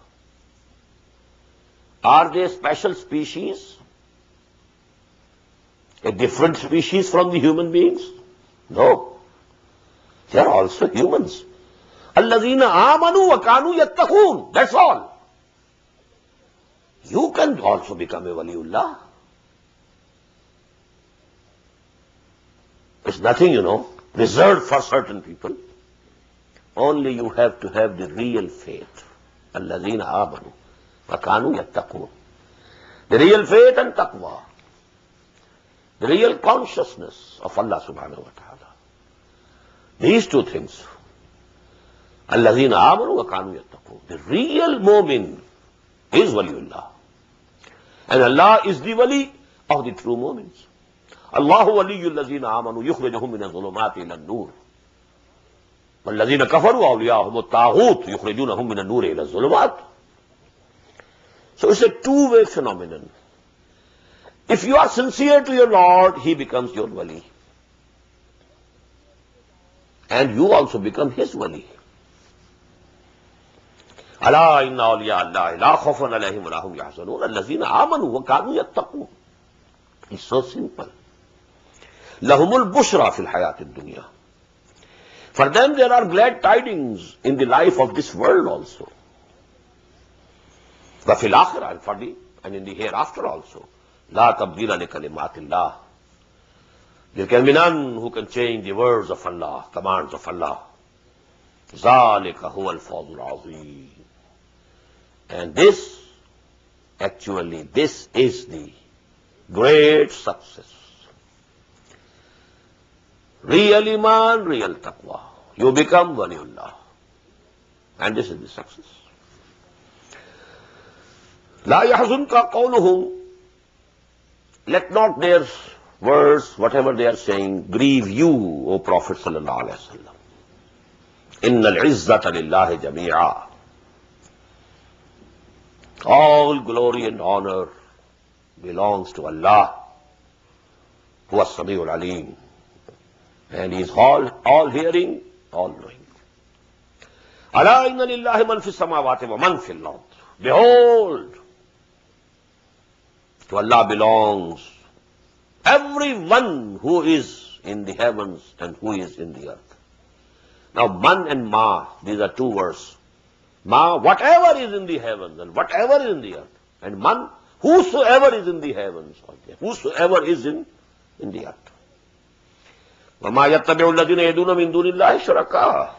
Are they special species? A different species from the human beings? No. They are also humans. Allazina amanu wa kanu yattaqoon. That's all. You can also become a waliullah. It's nothing, reserved for certain people. Only you have to have the real faith. Allazina amanu wa kanu yattaqoon. The real faith and taqwa. The real consciousness of Allah subhanahu wa ta'ala. These two things. Allazina amanu wa kanu yattaqoon. The real mu'min is waliullah. And Allah is the wali of the true mu'mins. Allahu waliyul lazina amanu yukhrijuhum min adh-dhulumati ila an-nur. Wallazina kafaru awliyahum at-taghut yukhrijunahum min an-nur ila adh-dhulumat. So it's a two-way phenomenon. If you are sincere to your Lord, He becomes your wali. And you also become His wali. Ala inna awliya Allah la khawfun alayhim wa la hum yahzanun allazina amanu wa kanu yattaqun. It's so simple. Lahumul bushra fil hayatid dunya. For them there are glad tidings in the life of this world also. Wa fil akhirah, and in the hereafter also. La tabdila li kalimatillah. There can be none who can change the words of Allah, commands of Allah. Zalika huwa al-fawzul azim. And this is the great success. Real iman, real taqwa. You become waliullah. And this is the success. La yahzunka qawluhum. Let not their words, whatever they are saying, grieve you, O Prophet sallallahu alaihi wasallam. Innal izzata lillahi jami'a. All glory and honor belongs to Allah, who is Sami'ul Alim. And He is all hearing, all knowing. Ala inna lillahi man fis samawati wa man fil ard. Behold, to Allah belongs everyone who is in the heavens and who is in the earth. Now, man and ma, these are two words. Ma, whatever is in the heavens and whatever is in the earth. And man, whosoever is in the heavens, whosoever is in the earth. وَمَا يَتَّبِعُ الَّذِينَ يَدُونَ مِن دُونِ اللَّهِ شُرَكَاءَ.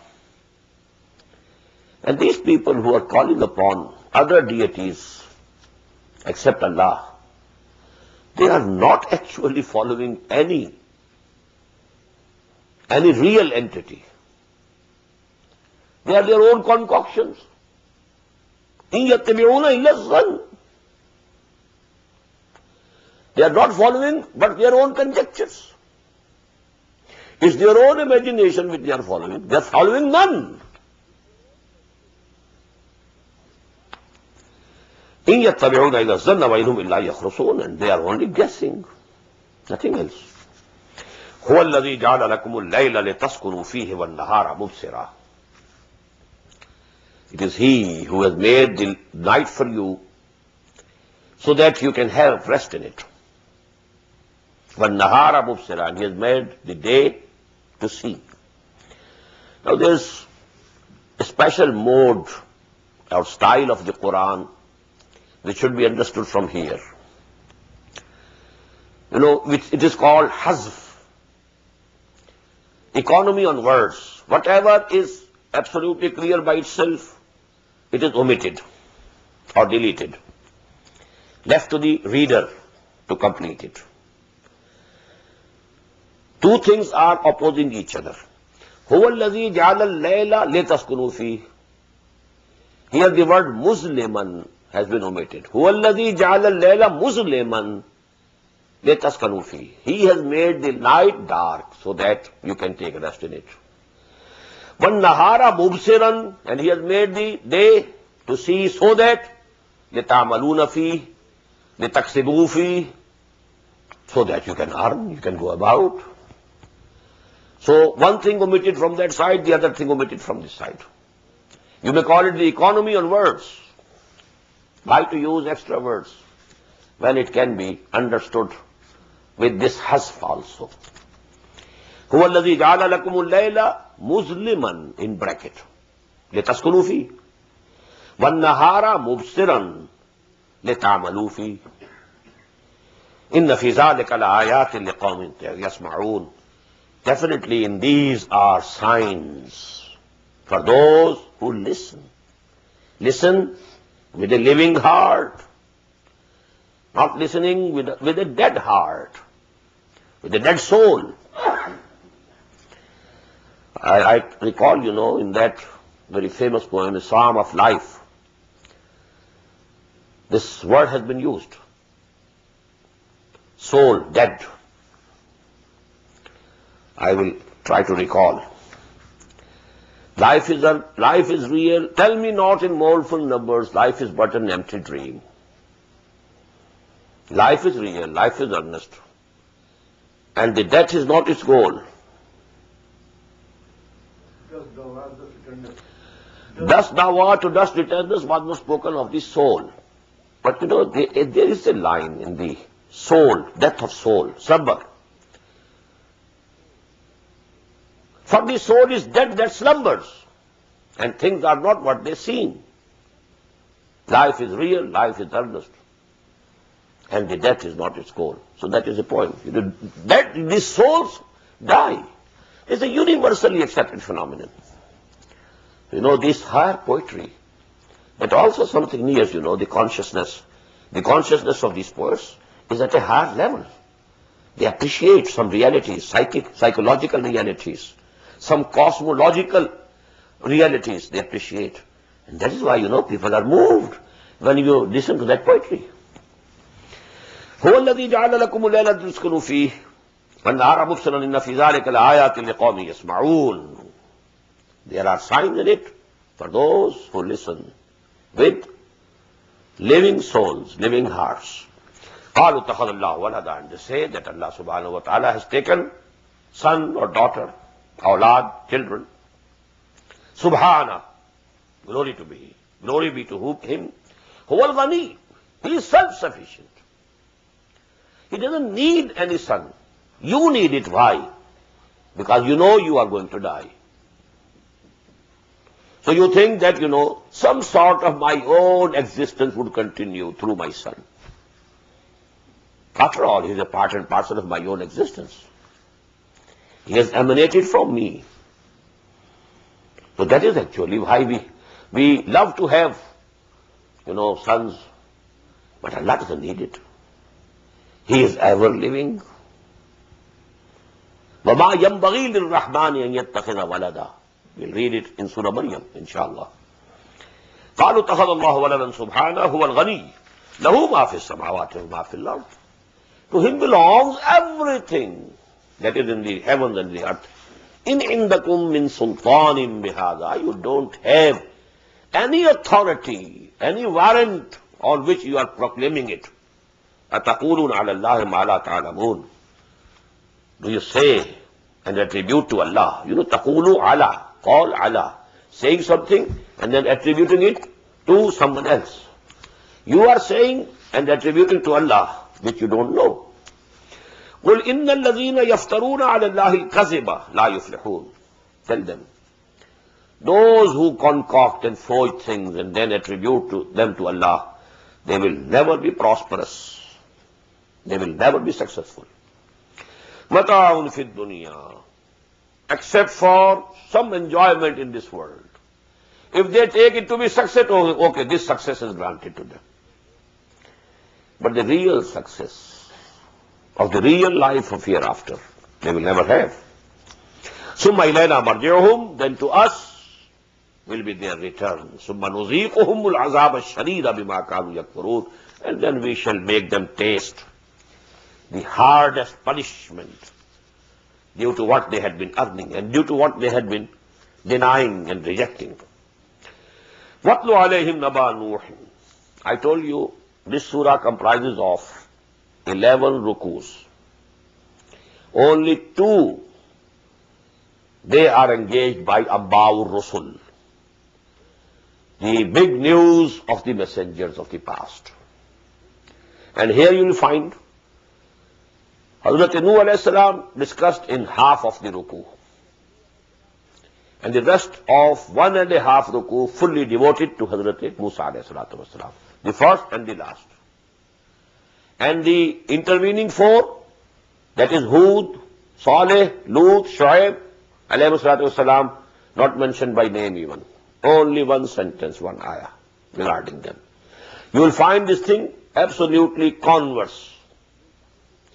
And these people who are calling upon other deities except Allah, they are not actually following any real entity. They are their own concoctions. إِن يَتَّبِعُونَ إِلَّا الظَّنَّ. They are not following but their own conjectures. It's their own imagination which they are following. They are following none. إِن يَتَّبِعُونَ إِلَّا الظَّنَّ وَإِنْ هُمْ إِلَّا يَخْرُصُونَ. And they are only guessing, nothing else. هُوَ الَّذِي جَعَلَ لَكُمُ اللَّيْلَ لِتَسْكُنُوا فِيهِ وَالنَّهَارَ مُبْصِرًا. It is He who has made the night for you so that you can have rest in it. وَالنَّهَارَ مُبْصِرًا. He has made the day to see. Now there's a special mode or style of the Quran which should be understood from here. Which it is called hazf. Economy on words. Whatever is absolutely clear by itself, it is omitted or deleted, left to the reader to complete it. Two things are opposing each other. هُوَ الَّذِي جَعَلَ اللَّيْلَ لِتَسْكُنُوا فِيهِ. Here the word musliman has been omitted. هُوَ الَّذِي جَعَلَ اللَّيْلَ مُسْلِمًا لِتَسْكُنُوا فِيهِ. He has made the night dark so that you can take rest in it. وَالنَّهَارَ مُبْصِرًا. And He has made the day to see so that لِتَعْمَلُونَ فِيهِ لِتَكْسِبُوا فِيهِ, so that you can earn, you can go about. So one thing omitted from that side, the other thing omitted from this side. You may call it the economy on words. Why to use extra words when it can be understood with this hasf also. هُوَ الَّذِي جَعَلَ لَكُمُ اللَّيْلَ مُظْلِمًا in bracket لِتَسْكُنُوا فِيهِ وَالنَّهَارَ مُبْصِرًا لِتَعْمَلُوا فِيهِ إِنَّ فِي ذَلِكَ لَآيَاتٍ لِقَوْمٍ يَسْمَعُونَ. Definitely in these are signs for those who listen. Listen with a living heart, not listening with a dead heart, with a dead soul. I recall, in that very famous poem, A Psalm of Life, this word has been used. Soul, dead. I will try to recall. Life is real. Tell me not in mournful numbers, life is but an empty dream. Life is real, life is earnest. And the death is not its goal. Dust thou art to dust returnest was not spoken of the soul. But there is a line in the soul, death of soul, slumber. For the soul is dead that slumbers, and things are not what they seem. Life is real, life is earnest, and the death is not its goal. So that is the point. The souls die. It's a universally accepted phenomenon. This higher poetry, but also something near, the consciousness. The consciousness of these poets is at a higher level. They appreciate some realities, psychological realities, some cosmological realities they appreciate. And that is why, people are moved when you listen to that poetry. هُوَ الَّذِي جَعَلَ لَكُمُ اللَّيْلَ لِتَسْكُنُوا فِيهِ وَالنَّهَارَ مُبْصِرًا إِنَّ فِي ذَلِكَ لَآيَاتٍ لِقَوْمٍ يَسْمَعُونَ. There are signs in it for those who listen with living souls, living hearts. قَالُوا اتَّخَذَ اللَّهُ وَلَدًا. And they say that Allah subhanahu wa ta'ala has taken son or daughter, awlad, children. Subhana, glory to be. Glory be to Him. Huwal Ghani. He is self-sufficient. He doesn't need any son. You need it. Why? Because you are going to die. So you think that, some sort of my own existence would continue through my son. After all, he is a part and parcel of my own existence. He has emanated from me. So that is actually why we love to have sons. But Allah doesn't need it. He is ever living. وَمَا يَنْبَغِي لِلرَّحْمَنِ أَنْ يَتَّخِذَ وَلَدًا. We'll read it in Surah Maryam, inshallah. قالوا اتخذ الله ولدا سبحانه هو الغني له ما في السماوات وما في الأرض. To him belongs everything that is in the heavens and the earth. إن عندكم من سلطان بهذا. You don't have any authority, any warrant on which you are proclaiming it. أتقولون على الله ما لا تعلمون. Do you say and attribute to Allah? تقولوا على, call على, saying something and then attributing it to someone else. You are saying and attributing to Allah which you don't know. قل إن الذين يفترون على الله الكذب لا يفلحون. Tell them, those who concoct and forge things and then attribute them to Allah, they will never be prosperous. They will never be successful. متاع في الدنيا, except for some enjoyment in this world. If they take it to be success, okay, this success is granted to them. But the real success of the real life of hereafter, they will never have. ثم إلينا مرجعهم, then to us will be their return. ثم نذيقهم العذاب الشديد بما كانوا يكفرون, and then we shall make them taste the hardest punishment due to what they had been earning and due to what they had been denying and rejecting. وَاتْلُ عَلَيْهِمْ نَبَأَ نُوحٍ. I told you this surah comprises of 11 rukus. Only 2 they are engaged by Amba'ur Rusul, the big news of the messengers of the past. And here you will find Hazrat Nuh alayhi salam discussed in half of the ruku, and the rest of 1.5 ruku fully devoted to Hazrat Musa alayhi salatu wasalam, the first and the last. And the intervening 4, that is Hud, Saleh, Lut, Shu'aib alayhi salatu wasalam, not mentioned by name even. Only one sentence, one ayah regarding them. You will find this thing absolutely converse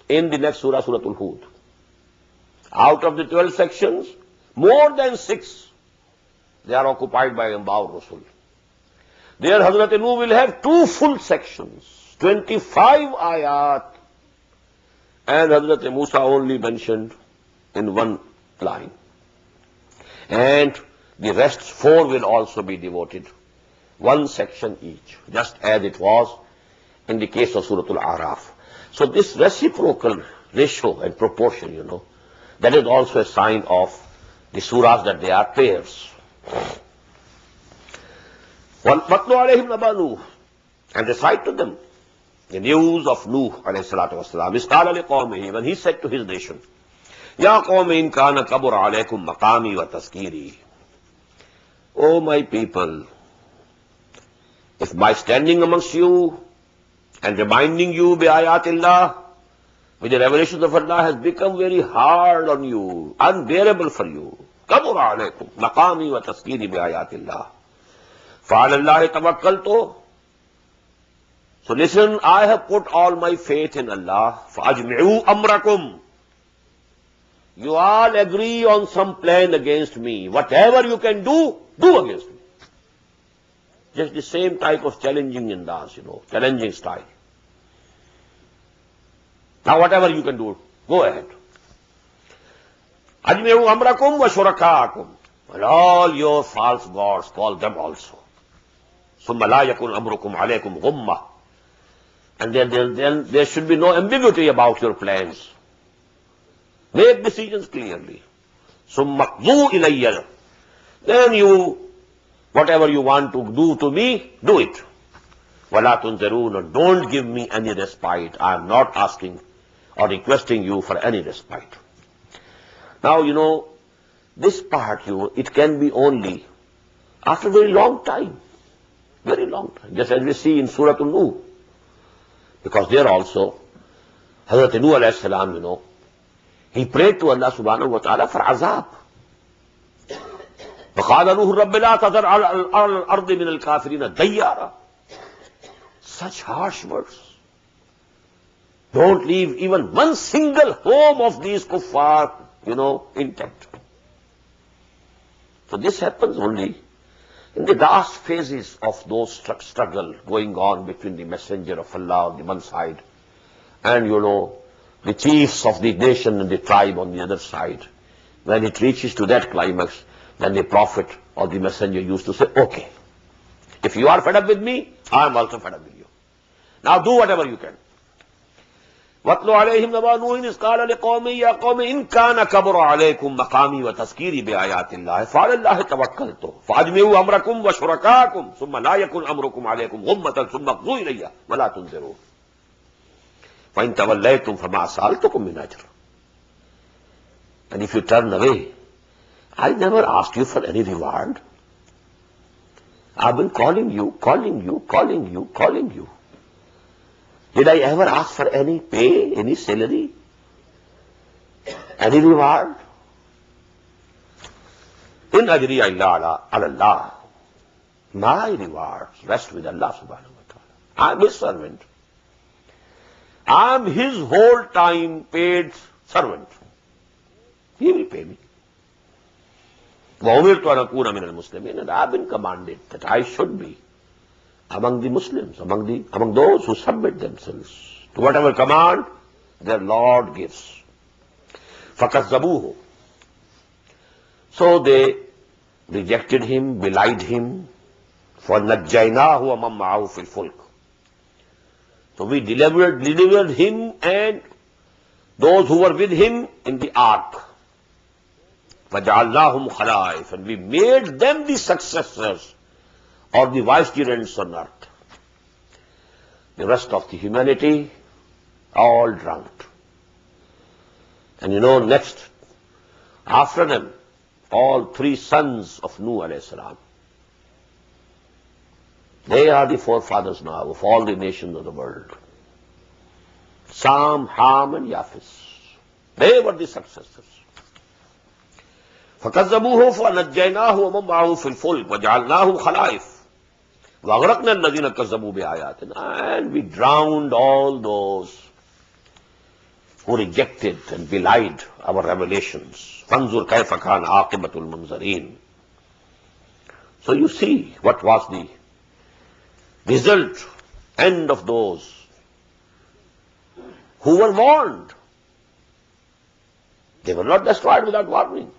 in the next surah, Surah Al-Hud. Out of the 12 sections, more than 6, they are occupied by Amba'ur Rasul. There Hazrat Nuh will have 2 full sections, 25 ayat, and Hazrat Musa only mentioned in 1 line. And the rest 4 will also be devoted, 1 section each, just as it was in the case of Surah Al-A'raf. So this reciprocal ratio and proportion, that is also a sign of the surahs that they are pairs. وَاتْلُ عَلَيْهِمْ نَبَأَ نُوحٍ, and recite to them the news of Nuh alayhi salatu wasalam. إِذْ قَالَ لِقَوْمِهِ, when he said to his nation, يَا قَوْمِ إِنْ كَانَ كَبُرَ عَلَيْكُمْ مَقَامِي وَتَذْكِيرِي. O my people, if my standing amongst you and reminding you bi-ayatillah, with the revelations of Allah, has become very hard on you, unbearable for you. كَبُرَ عَلَيْكُمْ مَقَامِي وَتَذْكِيرِي بِآيَاتِ اللَّهِ فَعَلَى اللَّهِ تَوَكَّلْتُ. So listen, I have put all my faith in Allah. فَأَجْمِعُوا أَمْرَكُمْ. You all agree on some plan against me. Whatever you can do, do against me. Just the same type of challenging indas, challenging style. Now whatever you can do, go ahead. أَجْمِعُوا أَمْرَكُمْ وَشُرَكَاءَكُمْ. And all your false gods, call them also. ثُمَّ لَا يَكُنْ أَمْرُكُمْ عَلَيْكُمْ غُمَّةً. And then there should be no ambiguity about your plans. Make decisions clearly. ثُمَّ اقْضُوا إِلَيَّ. Then you, whatever you want to do to me, do it. وَلَا تُنْزِرُونَ. Don't give me any respite. I am not asking or requesting you for any respite. Now, this part, it can be only after a very long time. Very long time. Just as we see in Surah Nuh. Because there also, Hazrat Nuh alayhi salam, he prayed to Allah subhanahu wa ta'ala for azab. فَقَالَ نُوحٌ رَبِّ لَا تَذَرْ عَلَى الْأَرْضِ مِنَ الْكَافِرِينَ دَيَّارًا. Such harsh words. Don't leave even one single home of these kuffar, intact. So this happens only in the last phases of those struggle going on between the messenger of Allah on the one side and, the chiefs of the nation and the tribe on the other side. When it reaches to that climax, then the prophet or the messenger used to say, okay, if you are fed up with me, I am also fed up with you. Now do whatever you can. وَاتْلُ عَلَيْهِمْ نَبَأَ نُوحٍ إِذْ قَالَ لِقَوْمِهِ يَا قَوْمِ إِنْ كَانَ كَبُرَ عَلَيْكُمْ مَقَامِي وَتَذْكِيرِي بِآيَاتِ اللَّهِ فَعَلَى اللَّهِ تَوَكَّلْتُ فَأَجْمِعُوا أَمْرَكُمْ وَشُرَكَاءَكُمْ ثُمَّ لَا يَكُنْ أَمْرُكُمْ عَلَيْكُمْ غُمَّةً ثُمَّ اقْضُوا إِلَيَّ وَلَا تُنْظِرُونِ فَإِنْ تَوَلَّيْتُمْ فَمَا سَأَلْتُكُمْ مِنْ أَجْرٍ. And if you turn away, I never asked you for any reward. I've been calling you. Did I ever ask for any pay, any salary, any reward? In ajri illa ala Allah. My rewards rest with Allah subhanahu wa ta'ala. I'm His servant. I'm His whole time paid servant. He will pay me. وَأُمِرْتُ أَنْ أَكُونَ مِنَ الْمُسْلِمِينَ. And I've been commanded that I should be among the Muslims, among those who submit themselves to whatever command their Lord gives. فَكَذَّبُوهُ. So they rejected him, belied him. فَنَجَّيْنَاهُ وَمَنْ مَعَهُ فِي الْفُلْكِ. So we delivered him and those who were with him in the ark. فَجَعَلْنَاهُمْ خَلَائِفَ. And we made them the successors or the vicegerents on earth. The rest of the humanity, all drowned. And next, after them, all three sons of Nuh alayhi salam. They are the forefathers now of all the nations of the world. Sam, Ham, and Yafis. They were the successors. فَكَذَّبُوهُ فَنَجَّيْنَاهُ وَمَنْ مَعَهُ فِي الْفُلْكِ وَجَعَلْنَاهُمْ خَلَائِفَ وَأَغْرَقْنَا الَّذِينَ كَذَّبُوا بِآيَاتِنَا. And we drowned all those who rejected and belied our revelations. فَانْظُرْ كَيْفَ كَانَ عَاقِبَةُ الْمُنْظَرِينَ. So you see what was the result, end of those who were warned. They were not destroyed without warning.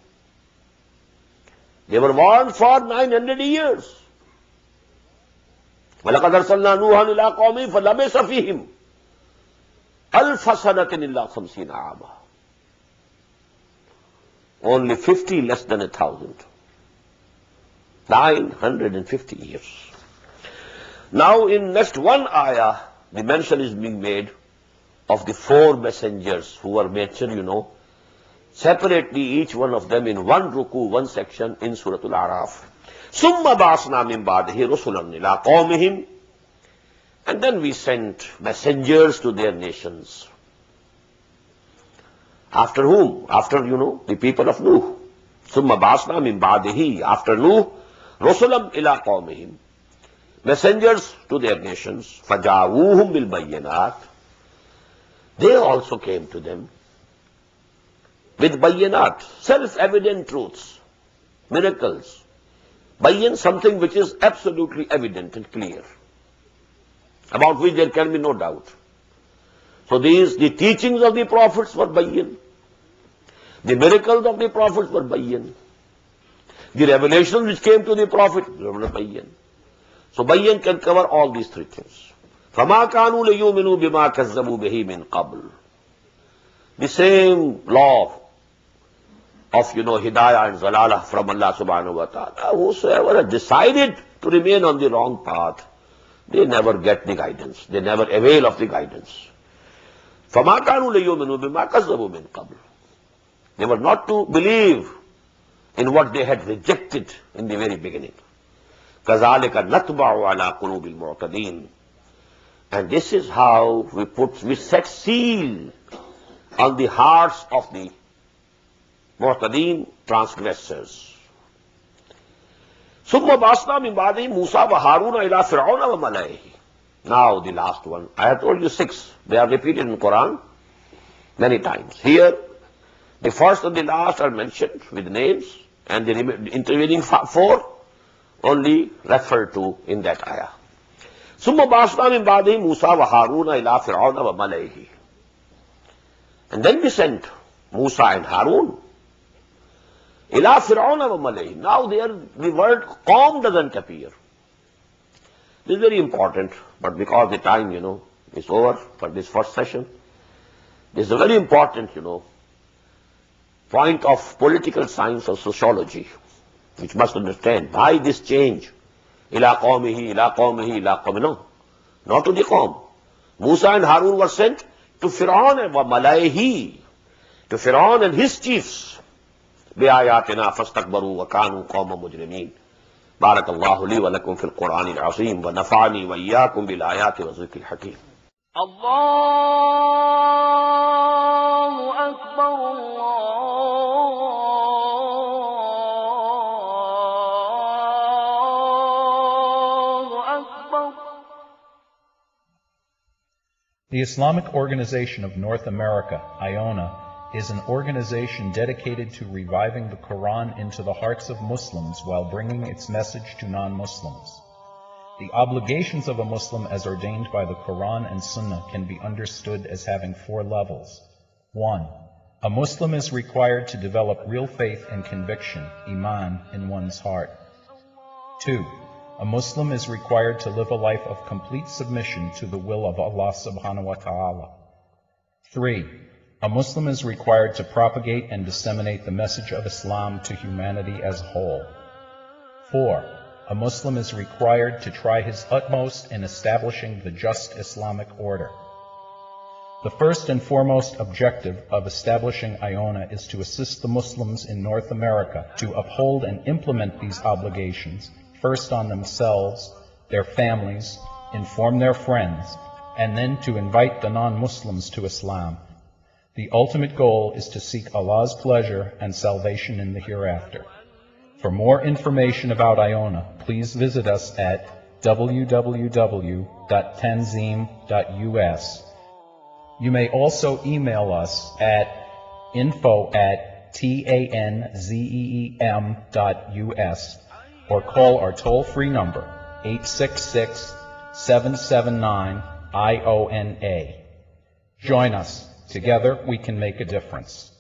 They were warned for 900 years. وَلَقَدْ أَرْسَلْنَا نُوحًا إِلَىٰ قَوْمِهِ فَلَبِثَ فِيهِمْ أَلْفَ سَنَةٍ إِلَّا 50 عَامًا. Only 50 less than 1,000. 950 years. Now in next one ayah, the mention is being made of the four messengers who were mentioned, separately each one of them in one ruku, one section in Surah Al-A'raf. ثُمَّ بَعَثْنَا مِن بَعْدِهِ رُسُلًا إِلَىٰ قَوْمِهِمْ. And then we sent messengers to their nations. After whom? After, the people of Nuh. ثُمَّ بَعَثْنَا مِن بَعْدِهِ. After Nuh, رُسُلًا إِلَىٰ قَوْمِهِمْ. Messengers to their nations. فَجَاءُوهُمْ بِالْبَيِّنَاتِ. They also came to them with bayyinat, self-evident truths, miracles. Bayyin, something which is absolutely evident and clear, about which there can be no doubt. So the teachings of the prophets were bayyin. The miracles of the prophets were bayyin. The revelations which came to the prophet were bayyin. So bayyin can cover all these three things. فَمَا كَانُوا لِيُؤْمِنُوا بِمَا كَذَّبُوا بِهِ مِنْ قَبْلِ. The same law of, hidayah and zalalah from Allah subhanahu wa ta'ala. Whosoever has decided to remain on the wrong path, they never get the guidance. They never avail of the guidance. فَمَا كَانُوا لِيُؤْمِنُوا بِمَا كَذَّبُوا مِنْ قَبْلِ. They were not to believe in what they had rejected in the very beginning. كَذَلِكَ نَتْبَعُ عَلَىٰ قُلُوبِ الْمُعْتَدِينَ. And this is how we set seal on the hearts of the mu'tadeen, transgressors. ثُمَّ بَعَثْنَا مِن بَعْدِهِ مُوسَىٰ وَهَارُونَ إِلَىٰ فِرْعَوْنَ وَمَلَئِهِ. Now the last one. I have told you 6. They are repeated in Quran many times. Here, the first and the last are mentioned with names, and the intervening 4 only referred to in that ayah. ثُمَّ بَعَثْنَا مِن بَعْدِهِ مُوسَى وَهَارُونَ إِلَىٰ فِرْعَوْنَ وَمَلَئِهِ. And then we sent Musa and Harun إِلَىٰ فِرْعَوْنَ وَمَلَئِهِ. Now there the word Qawm doesn't appear. This is very important, but because the time, is over for this first session, this is a very important, point of political science or sociology, which must understand why this change. Ila qawmihi, ila qawmihi, ila qawmihi. No, not to the Qawm. Musa and Harun were sent to Fir'aun and wa malaihi, to Fir'aun and his chiefs. بِآيَاتِنَا فَاسْتَكْبَرُوا وَكَانُوا قَوْمًا مُجْرِمِينَ. بارك الله لي ولكم في القرآن العظيم ونفعني وإياكم بالآيات والذكر الحكيم. الله أكبر الله أكبر. The Islamic Organization of North America, IONA, is an organization dedicated to reviving the Quran into the hearts of Muslims while bringing its message to non-Muslims. The obligations of a Muslim as ordained by the Quran and Sunnah can be understood as having 4 levels. 1. A Muslim is required to develop real faith and conviction, iman, in one's heart. 2. A Muslim is required to live a life of complete submission to the will of Allah subhanahu wa ta'ala. 3. A Muslim is required to propagate and disseminate the message of Islam to humanity as a whole. 4. A Muslim is required to try his utmost in establishing the just Islamic order. The first and foremost objective of establishing IONA is to assist the Muslims in North America to uphold and implement these obligations, first on themselves, their families, inform their friends, and then to invite the non-Muslims to Islam. The ultimate goal is to seek Allah's pleasure and salvation in the hereafter. For more information about IONA, please visit us at www.tanzim.us. You may also email us at info@tanzeem.us or call our toll-free number 866-779-IONA. Join us. Together we can make a difference.